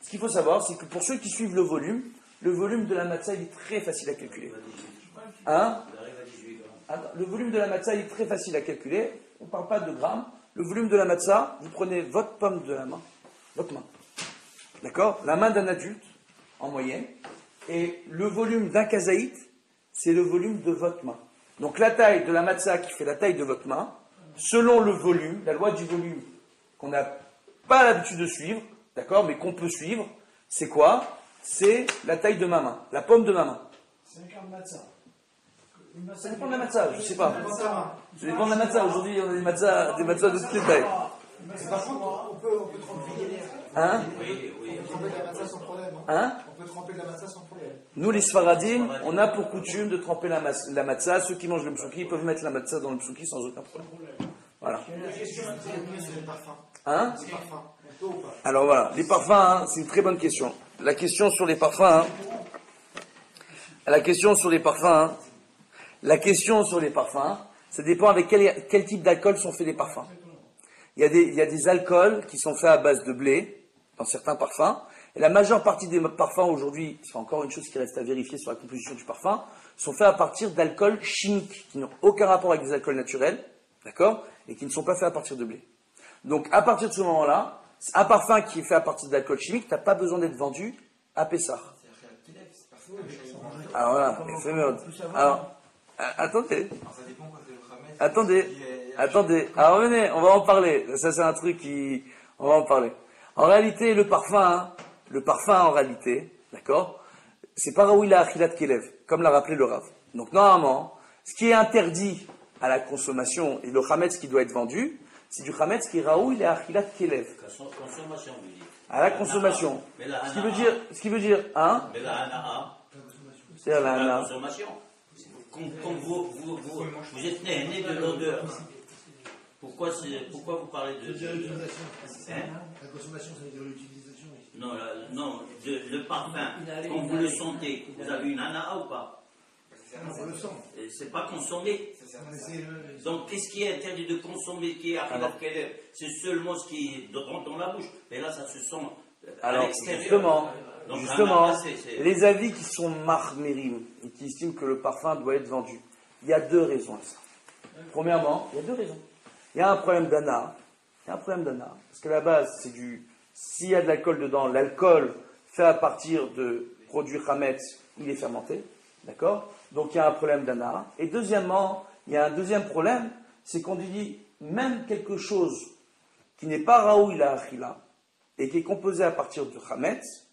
ce qu'il faut savoir, c'est que pour ceux qui suivent le volume de la matzah, il est très facile à calculer. Hein? Le volume de la matzah est très facile à calculer. On ne parle pas de grammes. Le volume de la matzah, vous prenez votre pomme de la main, votre main. D'accord? La main d'un adulte, en moyenne. Et le volume d'un kazaït, c'est le volume de votre main. Donc la taille de la matzah qui fait la taille de votre main, selon le volume, la loi du volume qu'on n'a pas l'habitude de suivre, d'accord, mais qu'on peut suivre, c'est quoi? C'est la taille de ma main, la pomme de ma main. C'est un quart de matzah. Ça dépend de la matzah, je ne sais pas. Ça dépend de la matzah. Aujourd'hui, on a des matzahs de toutes les tailles. Par contre, on peut tremper. Hein? On peut tremper de la matzah sans problème. Hein? On peut tremper de la matzah sans problème. Nous, les Sfaradim, on a pour coutume de tremper la matzah. Ceux qui mangent le psouki, ils peuvent mettre la matzah dans le psouki sans aucun problème. Voilà. La question, c'est les parfums. Hein? Les parfums. On peut ou pas? Alors voilà, les parfums, hein, c'est une très bonne question. La question sur les parfums, hein, ça dépend avec quel type d'alcool sont faits les parfums. Il y a des alcools qui sont faits à base de blé, dans certains parfums, et la majeure partie des parfums aujourd'hui, c'est encore une chose qui reste à vérifier sur la composition du parfum, sont faits à partir d'alcools chimiques, qui n'ont aucun rapport avec des alcools naturels, d'accord, et qui ne sont pas faits à partir de blé. Donc à partir de ce moment-là, un parfum qui est fait à partir d'alcool chimique, tu n'as pas besoin d'être vendu à Pessah. Alors voilà, éphémère. Alors, attendez. Alors venez, on va en parler. Ça c'est un truc on va en parler. En réalité, le parfum en réalité, d'accord, c'est pas Raoui la Achilat Kelev, comme l'a rappelé le Rav. Donc normalement, ce qui est interdit à la consommation et le Hametz qui doit être vendu, c'est du Hametz qui est Raoui la Achilat Kelev. Consommation, vous dites. À la consommation. Ce qui veut dire, hein? Mais la hana'a. C'est la La hana'a. consommation. Comme vous êtes né de l'odeur. Pourquoi vous parlez de. La consommation, ça veut dire l'utilisation. Non, le parfum, quand vous le sentez, vous avez une hana'a ou pas? On le sent. C'est pas consommé. Donc, qu'est-ce qui est interdit de consommer qui est Achilat Kelev? C'est seulement ce qui rentre dans la bouche. Mais là, ça se sent à Alors, l'extérieur. justement, les avis qui sont marmérim et qui estiment que le parfum doit être vendu, il y a deux raisons à ça. Premièrement, il y a deux raisons. Il y a un problème d'ana. Parce que la base, c'est s'il y a de l'alcool dedans, l'alcool fait à partir de produits Hametz, il est fermenté. D'accord? Donc il y a un problème d'ana. Et deuxièmement, il y a un deuxième problème, c'est qu'on dit même quelque chose qui n'est pas Raoui la Achila et qui est composé à partir du Hametz,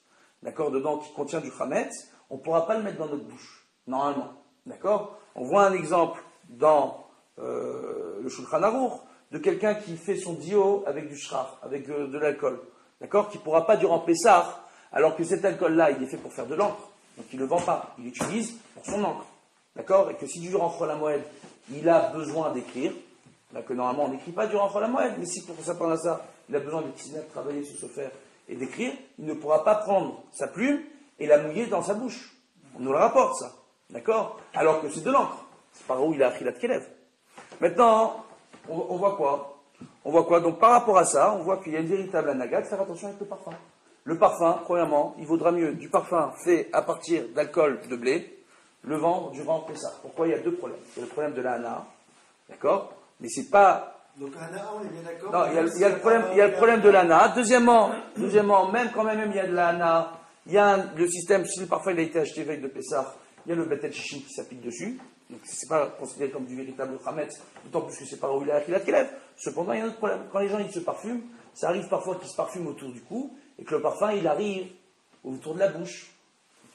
d'accord, dedans qui contient du Hametz, on ne pourra pas le mettre dans notre bouche, normalement. D'accord? On voit un exemple dans le Shulchan Aruch de quelqu'un qui fait son dio avec du shrach, avec de l'alcool. d'accord, qui ne pourra pas durant Pessah, alors que cet alcool-là, il est fait pour faire de l'encre, donc il ne le vend pas, il l'utilise pour son encre, d'accord, et que si durant Chol HaMoed, il a besoin d'écrire, là que normalement on n'écrit pas durant Chol HaMoed, mais si pour s'apprendre à ça, il a besoin de travailler sur ce faire et d'écrire, il ne pourra pas prendre sa plume et la mouiller dans sa bouche. On nous le rapporte, ça, d'accord, alors que c'est de l'encre, c'est par où il a Achilat Kelev. Maintenant, on voit quoi? On voit quoi? Donc par rapport à ça, on voit qu'il y a une véritable anaga de faire attention avec le parfum. Le parfum, premièrement, il vaudra mieux du parfum fait à partir d'alcool de blé, le vendre durant Pessah. Pourquoi? Il y a deux problèmes. Il y a le problème de la hana, d'accord? Mais c'est pas... Donc hana, on est bien d'accord? Non, il y a le problème de la hana. Deuxièmement, même quand même il y a de la hana, il y a le système, si le parfum il a été acheté veille de Pessah, il y a le Betel Shishim qui s'applique dessus. Donc c'est pas considéré comme du véritable Khametz, d'autant plus que c'est pas où il a Achilat Kelev. Cependant, il y a un autre problème. Quand les gens ils se parfument, ça arrive parfois qu'ils se parfument autour du cou et que le parfum il arrive autour de la bouche,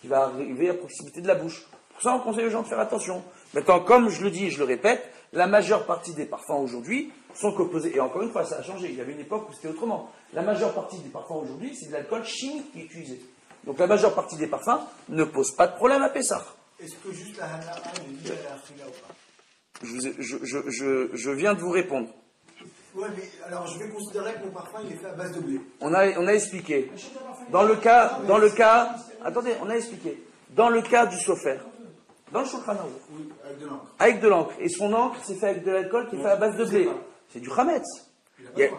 qu'il va arriver à proximité de la bouche. Pour ça, on conseille aux gens de faire attention. Maintenant, comme je le dis et je le répète, la majeure partie des parfums aujourd'hui sont composés, et encore une fois, ça a changé. Il y avait une époque où c'était autrement. La majeure partie des parfums aujourd'hui, c'est de l'alcool chimique qui est utilisé. Donc la majeure partie des parfums ne pose pas de problème à Pessah. Est-ce que juste la hana est liée à la Achila ou pas? Je viens de vous répondre. Ouais, mais alors je vais considérer que mon parfum il est fait à base de blé. On a expliqué. Dans le cas, attendez, on a expliqué. Dans le cas du sofer, dans le Shulchan Aruch, Oui, avec de l'encre. avec de l'encre, et son encre, c'est fait avec de l'alcool qui est fait à base de blé. C'est du Khametz.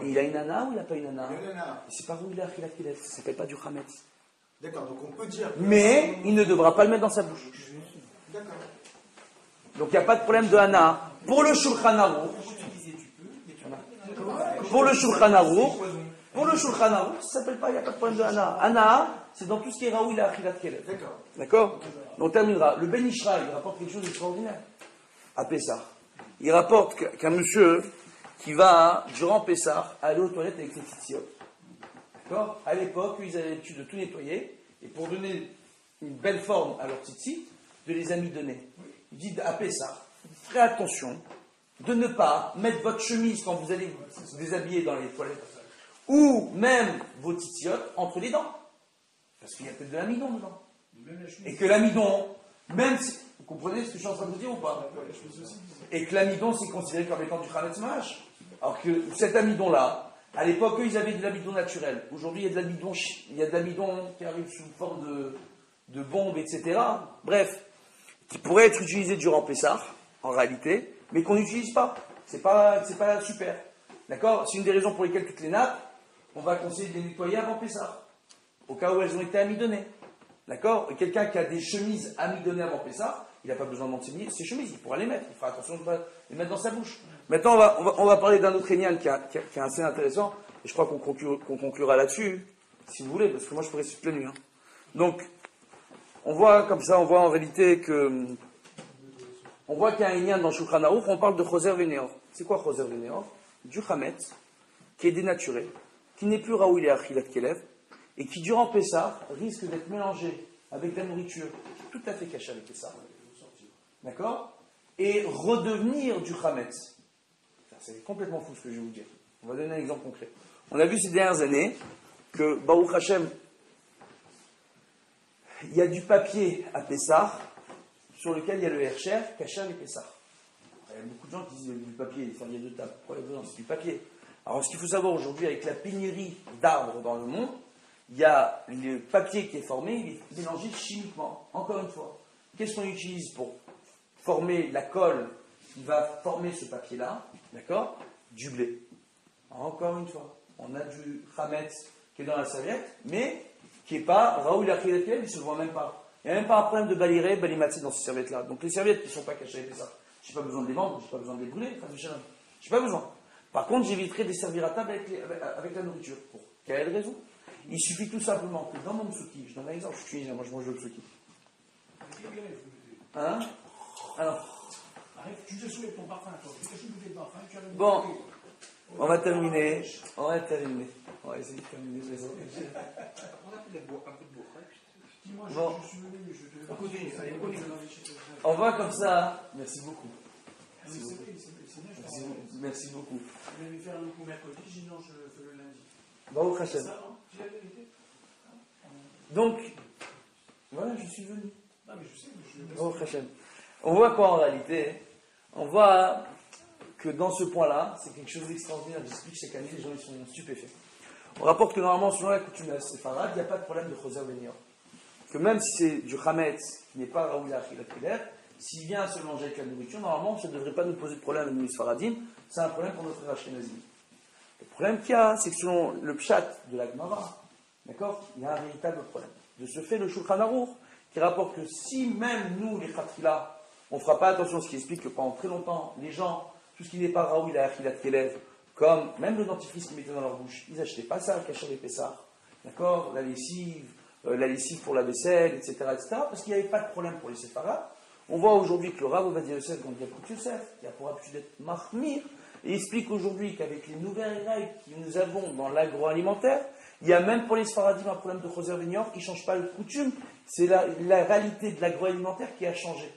Il a une nana ou il n'a pas une nana? Il a une hana. C'est par où il a Achilat Kelev. Ça ne s'appelle pas du Khametz. D'accord, donc on peut dire. Mais il ne devra pas le mettre dans sa bouche. D'accord. Donc il n'y a pas de problème de hana. Pour le Shulchan Aruch, pour le Shulchan Aruch, ça s'appelle pas, il n'y a pas de problème de hana. Hana, c'est dans tout ce qui est Raoui la Achilat Kelev. D'accord. D'accord? On terminera. Le Ben Ishra, il rapporte quelque chose d'extraordinaire à Pessah. Il rapporte qu'un monsieur qui va, durant Pessah, aller aux toilettes avec ses tzitzit. D'accord? À l'époque, ils avaient l'habitude de tout nettoyer, et pour donner une belle forme à leurs tzitzit, de les amidonner. Il dit à Pessah, faites attention de ne pas mettre votre chemise quand vous allez vous déshabiller dans les toilettes, ou même vos tzitzit entre les dents. Parce qu'il y a peut-être de l'amidon dedans. Et que l'amidon, même si... Vous comprenez ce que je suis en train de vous dire ou pas? Et que l'amidon, c'est considéré comme étant du Khametz Ma'ash. Alors que cet amidon-là, à l'époque, eux, ils avaient de l'amidon naturel. Aujourd'hui, il y a de l'amidon qui arrive sous forme de bombes, etc. Bref, qui pourrait être utilisé durant Pessah, en réalité, mais qu'on n'utilise pas. C'est pas super. D'accord? C'est une des raisons pour lesquelles toutes les nappes, on va conseiller de les nettoyer avant Pessah, au cas où elles ont été amidonnées. D'accord? Et quelqu'un qui a des chemises amidonnées avant Pessah, il n'a pas besoin de monter ses chemises, il pourra les mettre. Il fera attention de ne pas les mettre dans sa bouche. Maintenant, on va parler d'un autre Inyan qui est assez intéressant, et je crois qu'on conclura là-dessus, si vous voulez, parce que moi je pourrais toute la nuit. Hein. Donc, on voit comme ça, on voit en réalité que... On voit qu'il y a un Inyan dans Shulchan Aruch, on parle de Choser Veneor. C'est quoi Choser Veneor? Du Khametz, qui est dénaturé, qui n'est plus Raoui et Achilat Kelev, et qui, durant Pessah, risque d'être mélangé avec de la nourriture tout à fait cachée avec Pessah. D'accord? Et redevenir du Khametz. C'est complètement fou ce que je vais vous dire. On va donner un exemple concret. On a vu ces dernières années que, Baruch Hashem, il y a du papier à Pessah sur lequel il y a le Hercher caché avec Pessah. Il y a beaucoup de gens qui disent du papier, il y a deux tables. Pourquoi il y a besoin? C'est du papier. Alors, ce qu'il faut savoir aujourd'hui, avec la pénurie d'arbres dans le monde, il y a le papier qui est formé, il est mélangé chimiquement. Encore une fois, qu'est-ce qu'on utilise pour former la colle qui va former ce papier-là? D'accord? Du blé. Encore une fois, on a du Khametz qui est dans la serviette, mais qui n'est pas Raoul Achilat Kelev, il ne se voit même pas. Il n'y a même pas un problème de baliré, balimatzi dans ces serviettes-là. Donc les serviettes qui ne sont pas cachées avec ça, je n'ai pas besoin de les vendre, je n'ai pas besoin de les brûler, je n'ai pas besoin. Par contre, j'éviterai de servir à table avec la nourriture. Pour quelle raison? Il suffit tout simplement que dans mon msouki, je donne un exemple, je suis tunisien, moi je mange le msouki. Hein? Alors. Arrête, tu te souviens de ton parfum, toi. Tu te souviens de ton parfum, tu as le Bon, on va terminer. On va essayer de terminer. On a fait un peu de bourre. Dis-moi, Bon. je suis venu, mais je te... On voit comme ça. Merci beaucoup. C'est bien, je Merci beaucoup. vais lui faire un coup mercredi, sinon je fais le lundi. Baruch Hashem. C'est ça, non? Donc, voilà, je suis venu. Non, mais je sais, mais Oh, Hachem. On voit quoi en réalité? On voit que dans ce point-là, c'est quelque chose d'extraordinaire. J'explique chaque année, les gens ils sont stupéfaits. On rapporte que normalement, selon la coutume de la séfarade, il n'y a pas de problème de choser venir. Que même si c'est du chametz qui n'est pas raoul achilat keler, s'il vient se manger avec la nourriture, normalement, ça ne devrait pas nous poser de problème à nous, les sfaradim. C'est un problème pour notre frère ashkenazim. Le problème qu'il y a, c'est que selon le pshat de la Gemara, d'accord, il y a un véritable problème. De ce fait, le Shulchan Aruch, qui rapporte que si même nous, les khatrila, on ne fera pas attention à ce qui explique que pendant très longtemps, les gens, tout ce qui n'est pas raoul achilat keler, comme même le dentifrice qu'ils mettaient dans leur bouche, ils n'achetaient pas ça à cacher les pessards, d'accord, la lessive pour la vaisselle, etc., parce qu'il n'y avait pas de problème pour les séfarades. On voit aujourd'hui que le Rav Ovadia Yosef, quand il y a Kout Yosef, qui a pour habitude d'être mahmir, et explique aujourd'hui qu'avec les nouvelles règles que nous avons dans l'agroalimentaire, il y a même pour les Sfaradim un problème de Choser Venior, ils ne changent pas de coutume, c'est la réalité de l'agroalimentaire qui a changé.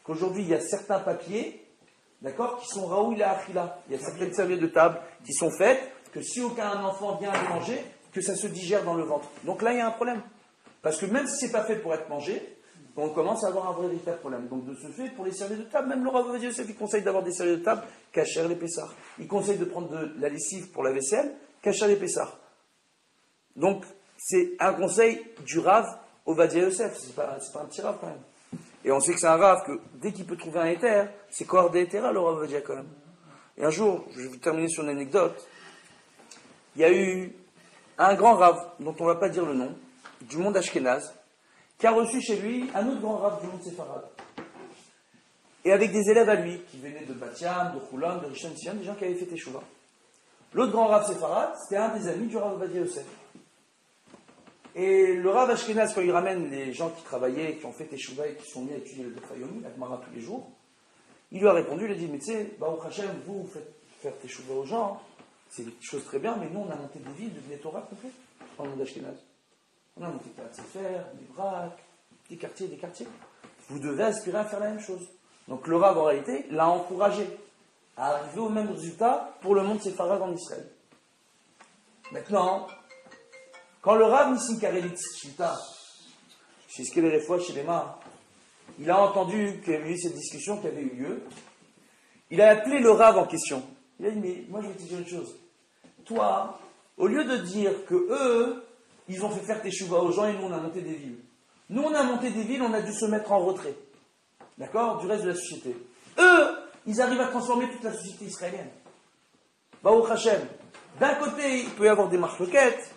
Qu'aujourd'hui, il y a certains papiers, d'accord, qui sont Raoul à Achila. Il y a certaines serviettes de table qui sont faites, que si aucun enfant vient les manger, que ça se digère dans le ventre. Donc là, il y a un problème. Parce que même si ce n'est pas fait pour être mangé, on commence à avoir un véritable problème. Donc de ce fait, pour les serviettes de table, même le Rav Ovadia Yosef, il conseille d'avoir des serviettes de table cachères les pessards. Il conseille de prendre de la lessive pour la vaisselle, cachère les pessards. Donc c'est un conseil du Rav Ovadia Yosef, c'est pas un petit Rav quand même. Et on sait que c'est un Rav que dès qu'il peut trouver un éther, c'est quoi des éthers le Rav Ovadia quand même. Et un jour, je vais vous terminer sur une anecdote, il y a eu un grand Rav, dont on ne va pas dire le nom, du monde ashkénaze, qui a reçu chez lui un autre grand Rav du monde séfarade. Et avec des élèves à lui, qui venaient de Batiam, de Khoulan, de Rishon Sion, des gens qui avaient fait Teshuvah. L'autre grand Rav séfarade, c'était un des amis du Rav Ovadia Yosef. Et le Rav Ashkenaz, quand il ramène les gens qui travaillaient, qui ont fait Teshuvah et qui sont mis à étudier le Daf Yomi, la Gemara tous les jours, il lui a répondu, il a dit, mais tu sais, Baruch Hashem, vous faites faire Teshuvah aux gens, c'est des choses très bien, mais nous on a monté des villes de Bnei Torah complets dans le monde Ashkenaz. On a monté des Sefer, des Braques, des quartiers. Vous devez aspirer à faire la même chose. Donc le Rav, en réalité, l'a encouragé à arriver au même résultat pour le monde séfarade en Israël. Maintenant, quand le Rav Nissim Karelitz Shita, chez Skeler Refoua, chez les Mains, il a entendu qu'il y avait eu cette discussion qui avait eu lieu, il a appelé le Rav en question. Il a dit, mais moi je vais te dire une chose. Toi, au lieu de dire que eux, ils ont fait faire Teshuvah aux gens et nous on a monté des villes. Nous on a monté des villes, on a dû se mettre en retrait. D'accord? Du reste de la société. Eux, ils arrivent à transformer toute la société israélienne. Baruch Hashem. D'un côté, il peut y avoir des marloquettes,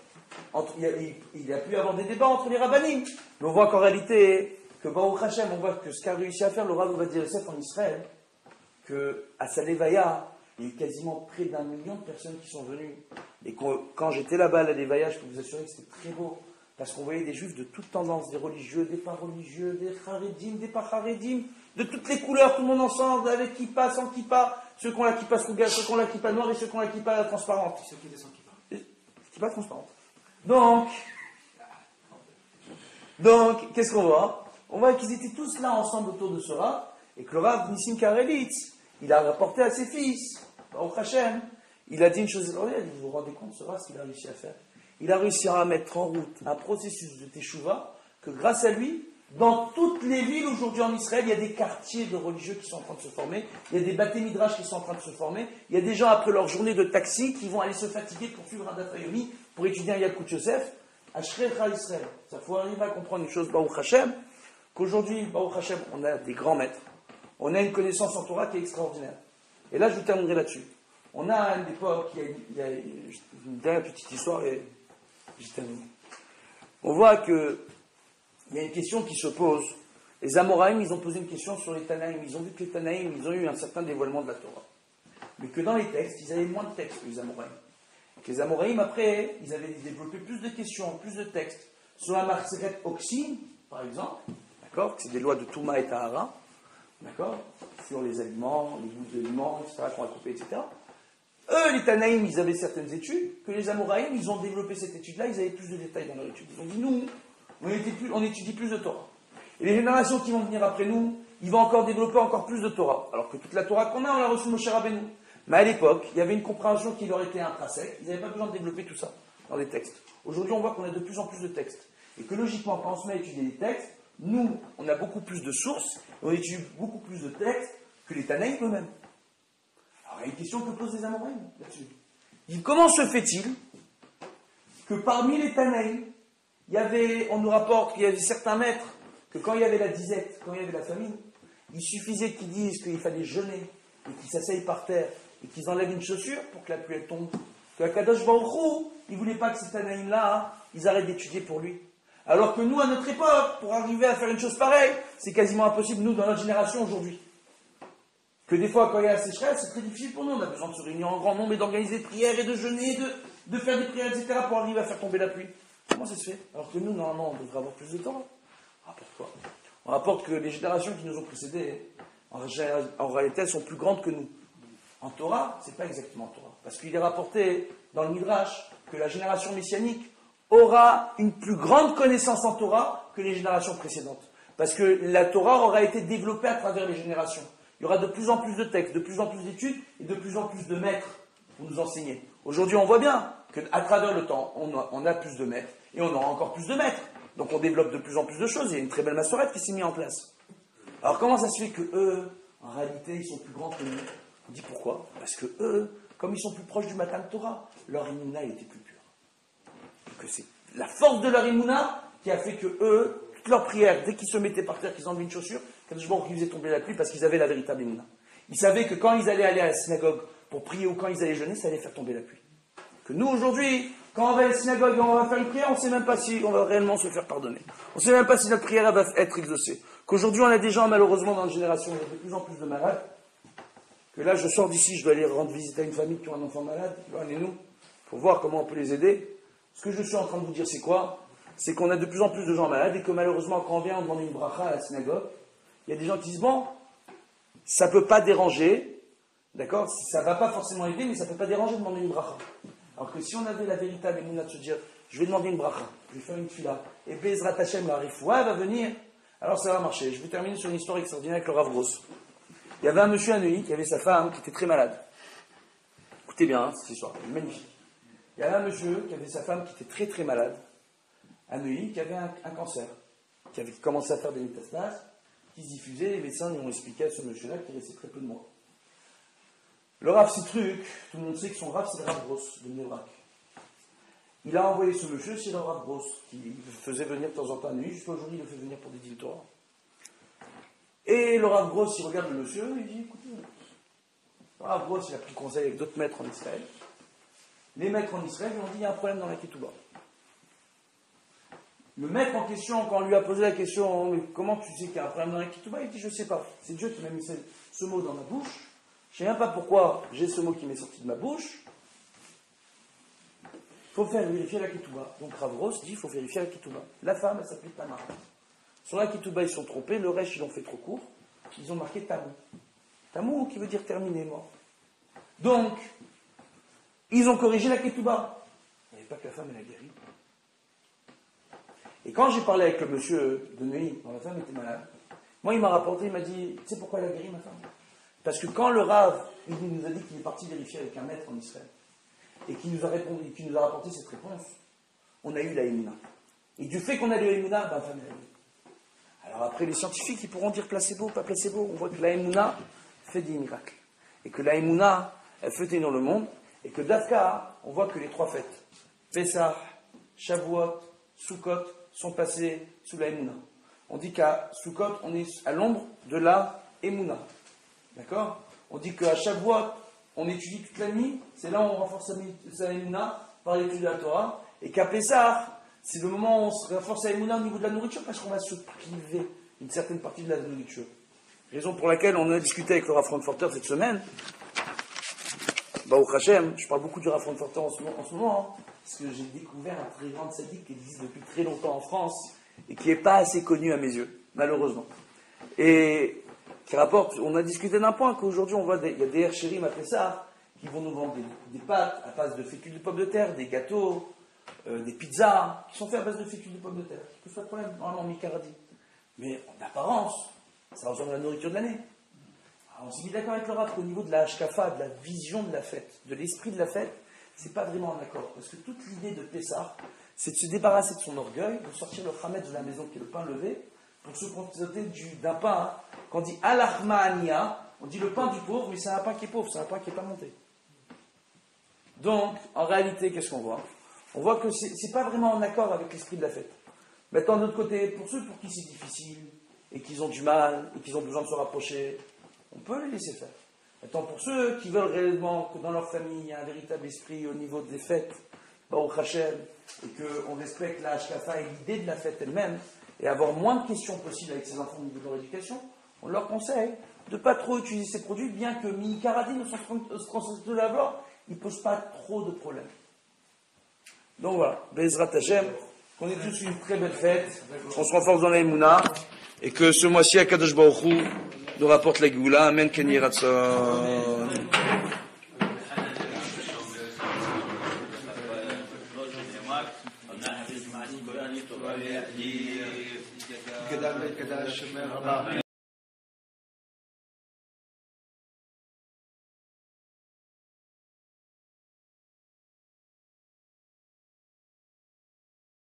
il a pu y avoir des débats entre les rabbinim. Mais on voit qu'en réalité, que Baruch Hashem, on voit que ce qu'a réussi à faire le Rav Ovadia Yosef en Israël, qu'à sa Levaya, il y a eu quasiment près d'1 million de personnes qui sont venues. Et quand j'étais là-bas à la Levaya, je peux vous assurer que c'était très beau. Parce qu'on voyait des juifs de toutes tendances, des religieux, des pas religieux, des charedim, des pas charedim, de toutes les couleurs, tout le monde ensemble, avec kippa, sans kippa, ceux qui ont la kippa srouga, ceux qui ont la kippa noire et ceux qui ont la kippa transparente. Ceux qui étaient sans kippa. Kippa transparente. Donc, qu'est-ce qu'on voit? On voit qu'ils étaient tous là ensemble autour de ce Rav, et que le Rav Nissim Karelitz, il a rapporté à ses fils, Baruch Hashem, il a dit une chose extraordinaire, il dit, vous vous rendez compte, ce Rav, ce qu'il a réussi à faire? Il a réussi à mettre en route un processus de Teshuvah, que grâce à lui, dans toutes les villes aujourd'hui en Israël, il y a des quartiers de religieux qui sont en train de se former, il y a des Baté Midrash qui sont en train de se former, il y a des gens après leur journée de taxi qui vont aller se fatiguer pour suivre un Daf Yomi, pour étudier un Yalkut Yosef, Ashrecha Israël. Ça faut arriver à comprendre une chose, Baruch Hashem, qu'aujourd'hui, Baruch Hashem, on a des grands maîtres, on a une connaissance en Torah qui est extraordinaire. Et là, je vous terminerai là-dessus. On a à une époque, il y a une dernière petite histoire, et je termine. On voit qu'il y a une question qui se pose. Les Amoraïm, ils ont posé une question sur les Tanaïm. Ils ont vu que les Tanaïm, ils ont eu un certain dévoilement de la Torah. Mais que dans les textes, ils avaient moins de textes que les Amoraïm. Que les Amoraïm, après, ils avaient développé plus de questions, plus de textes. Sur la Marseret Oxine, par exemple, d'accord, c'est des lois de Touma et Tahara, d'accord, sur les aliments, les goûts d'aliments, etc., qu'on va couper, etc. Eux, les Tanaïm, ils avaient certaines études, que les Amoraïm, ils ont développé cette étude-là, ils avaient plus de détails dans leur étude. Ils ont dit, nous, on étudie plus de Torah. Et les générations qui vont venir après nous, ils vont encore développer encore plus de Torah. Alors que toute la Torah qu'on a, on l'a reçue Moshe Rabbeinu. Mais à l'époque, il y avait une compréhension qui leur était intrinsèque, ils n'avaient pas besoin de développer tout ça. dans les textes. Aujourd'hui, on voit qu'on a de plus en plus de textes. Et que logiquement, quand on se met à étudier les textes, nous, on a beaucoup plus de sources, et on étudie beaucoup plus de textes que les Tanaïm eux-mêmes. Alors, il y a une question que posent les Amoraïm là-dessus. Comment se fait-il que parmi les Tanaïm, on nous rapporte qu'il y avait certains maîtres, que quand il y avait la disette, quand il y avait la famine, il suffisait qu'ils disent qu'il fallait jeûner, et qu'ils s'asseyent par terre, et qu'ils enlèvent une chaussure pour que la pluie elle tombe. Que Akadosh Baruch Hu, il ne voulait pas que ces Tanaïm-là, ils arrêtent d'étudier pour lui. Alors que nous, à notre époque, pour arriver à faire une chose pareille, c'est quasiment impossible, nous, dans notre génération aujourd'hui. Que des fois, quand il y a la sécheresse, c'est très difficile pour nous. On a besoin de se réunir en grand nombre et d'organiser des prières et de jeûner, de faire des prières, etc. pour arriver à faire tomber la pluie. Comment ça se fait? Alors que nous, normalement, on devrait avoir plus de temps. On rapporte quoi? On rapporte que les générations qui nous ont précédés, en réalité, elles sont plus grandes que nous. En Torah, c'est pas exactement Torah. Parce qu'il est rapporté dans le Midrash que la génération messianique aura une plus grande connaissance en Torah que les générations précédentes. Parce que la Torah aura été développée à travers les générations. Il y aura de plus en plus de textes, de plus en plus d'études et de plus en plus de maîtres pour nous enseigner. Aujourd'hui, on voit bien qu'à travers le temps, on a plus de maîtres et on aura encore plus de maîtres. Donc on développe de plus en plus de choses. Il y a une très belle massorette qui s'est mise en place. Alors comment ça se fait que eux, en réalité, ils sont plus grands que nous? On dit pourquoi? Parce que eux, comme ils sont plus proches du Matan Torah, leur Imuna était plus pure. Que c'est la force de leur Imuna qui a fait que eux, toutes leurs prières, dès qu'ils se mettaient par terre, qu'ils enlevaient une chaussure, quand je vois qu'ils faisaient tomber la pluie parce qu'ils avaient la véritable Imuna. Ils savaient que quand ils allaient aller à la synagogue pour prier ou quand ils allaient jeûner, ça allait faire tomber la pluie. Que nous, aujourd'hui, quand on va à la synagogue et on va faire une prière, on ne sait même pas si on va réellement se faire pardonner. On ne sait même pas si notre prière va être exaucée. Qu'aujourd'hui, on a des gens, malheureusement, dans notre génération, il y a de plus en plus de malades. Que là, je sors d'ici, je dois aller rendre visite à une famille qui a un enfant malade. Allez-nous, pour voir comment on peut les aider. Ce que je suis en train de vous dire, c'est quoi? C'est qu'on a de plus en plus de gens malades et que malheureusement, quand on vient on demande une bracha à la synagogue, il y a des gens qui disent, bon, ça ne peut pas déranger, d'accord? Ça ne va pas forcément aider, mais ça ne peut pas déranger de demander une bracha. Alors que si on avait la véritable émouna de se dire, je vais demander une bracha, je vais faire une fila, et Bezrat Hashem, la Rifoua va venir, alors ça va marcher. Je vais terminer sur une histoire extraordinaire avec le Rav Gross. Il y avait un monsieur à Neuilly qui avait sa femme qui était très malade. Écoutez bien, hein, cette histoire, magnifique. Il y avait un monsieur qui avait sa femme qui était très très malade, à Neuilly, qui avait un cancer, qui avait commencé à faire des métastases, qui se diffusait, les médecins lui ont expliqué à ce monsieur-là qu'il restait très peu de mois. Le Rav Citruc, tout le monde sait que son Rav c'est le Rav Gross, de Nébrac. Il a envoyé ce monsieur chez le Rav Gross, qui le faisait venir de temps en temps à Neuilly, jusqu'à aujourd'hui il le fait venir pour des dîmes Torah. Et le Rav Gross, il regarde le monsieur, il dit, écoutez, le Rav Gross, il a pris conseil avec d'autres maîtres en Israël. Les maîtres en Israël lui ont dit, il y a un problème dans la Ketouba. Le maître en question, quand on lui a posé la question, mais comment tu sais qu'il y a un problème dans la Ketouba, il dit, je ne sais pas. C'est Dieu qui m'a mis ce mot dans ma bouche. Je ne sais même pas pourquoi j'ai ce mot qui m'est sorti de ma bouche. Il faut faire vérifier la Ketouba. Donc Rav Gross dit, il faut vérifier la Ketouba. La femme, elle s'appelait Tamar. Sur la Ketouba, ils sont trompés, le reste, ils l'ont fait trop court. Ils ont marqué Tamou. Tamou, qui veut dire terminé, mort. Donc, ils ont corrigé la Ketouba. Il n'y avait pas que la femme, elle a guéri. Et quand j'ai parlé avec le monsieur de Neuilly, quand la femme était malade, moi, il m'a rapporté, il m'a dit, tu sais pourquoi elle a guéri, ma femme? Parce que quand le Rav, il nous a dit qu'il est parti vérifier avec un maître en Israël, et qu'il nous a répondu, qu'il nous a rapporté cette réponse, on a eu la Emouna. Et du fait qu'on a eu la Emouna, ben, la femme, elle a guéri. Alors après, les scientifiques, ils pourront dire placebo, pas placebo. On voit que la Emouna fait des miracles. Et que la Emouna, elle fait tenir le monde. Et que d'Afka, on voit que les trois fêtes, Pessah, Shavuot, Sukkot, sont passées sous la Emouna. On dit qu'à Sukkot, on est à l'ombre de la Emouna. D'accord? On dit qu'à Shavuot, on étudie toute la nuit. C'est là où on renforce sa Emouna par l'étude de la Torah. Et qu'à Pessah, c'est le moment où on se renforce la Emouna au niveau de la nourriture parce qu'on va se priver une certaine partie de la nourriture. Raison pour laquelle on a discuté avec le Rav Frankfurter cette semaine. Baruch Hashem, je parle beaucoup du Rav Frankfurter en ce moment, hein, parce que j'ai découvert un très grand sadique qui existe depuis très longtemps en France et qui n'est pas assez connu à mes yeux, malheureusement. Et qui rapporte, on a discuté d'un point qu'aujourd'hui on voit, il y a des herchérim après ça qui vont nous vendre des pâtes à base de fécule de pommes de terre, des gâteaux, des pizzas qui sont faits à base de fécule de pommes de terre. Qui pose pas de problème, normalement mi-caradi. Mais en apparence, ça ressemble à la nourriture de l'année. Alors, on s'est mis d'accord avec le Rav qu'au niveau de la hashkafa, de la vision de la fête, de l'esprit de la fête, c'est pas vraiment un accord. Parce que toute l'idée de Pessah, c'est de se débarrasser de son orgueil, de sortir le Hametz de la maison qui est le pain levé, pour se contenter d'un pain. Hein. Quand on dit Alachma Ania, on dit le pain du pauvre, mais c'est un pain qui est pauvre, c'est un pain qui n'est pas monté. Donc, en réalité, qu'est-ce qu'on voit? On voit que ce n'est pas vraiment en accord avec l'esprit de la fête. Maintenant, de l'autre côté, pour ceux pour qui c'est difficile, et qu'ils ont du mal, et qu'ils ont besoin de se rapprocher, on peut les laisser faire. Maintenant, pour ceux qui veulent réellement que dans leur famille, il y a un véritable esprit au niveau des fêtes, au Hachem, et qu'on respecte la Hashkafa et l'idée de la fête elle-même, et avoir moins de questions possibles avec ses enfants au niveau de leur éducation, on leur conseille de ne pas trop utiliser ces produits, bien que Mini Karadine ou son de l'avoir, il ne pose pas trop de problèmes. Donc voilà, Bezrat Hashem, qu'on ait tous une très belle fête, qu'on se renforce dans la Emouna, et que ce mois-ci, Akadosh Baruch Hu nous rapporte la Géoula. Amen, Ken Yeh Ratzon.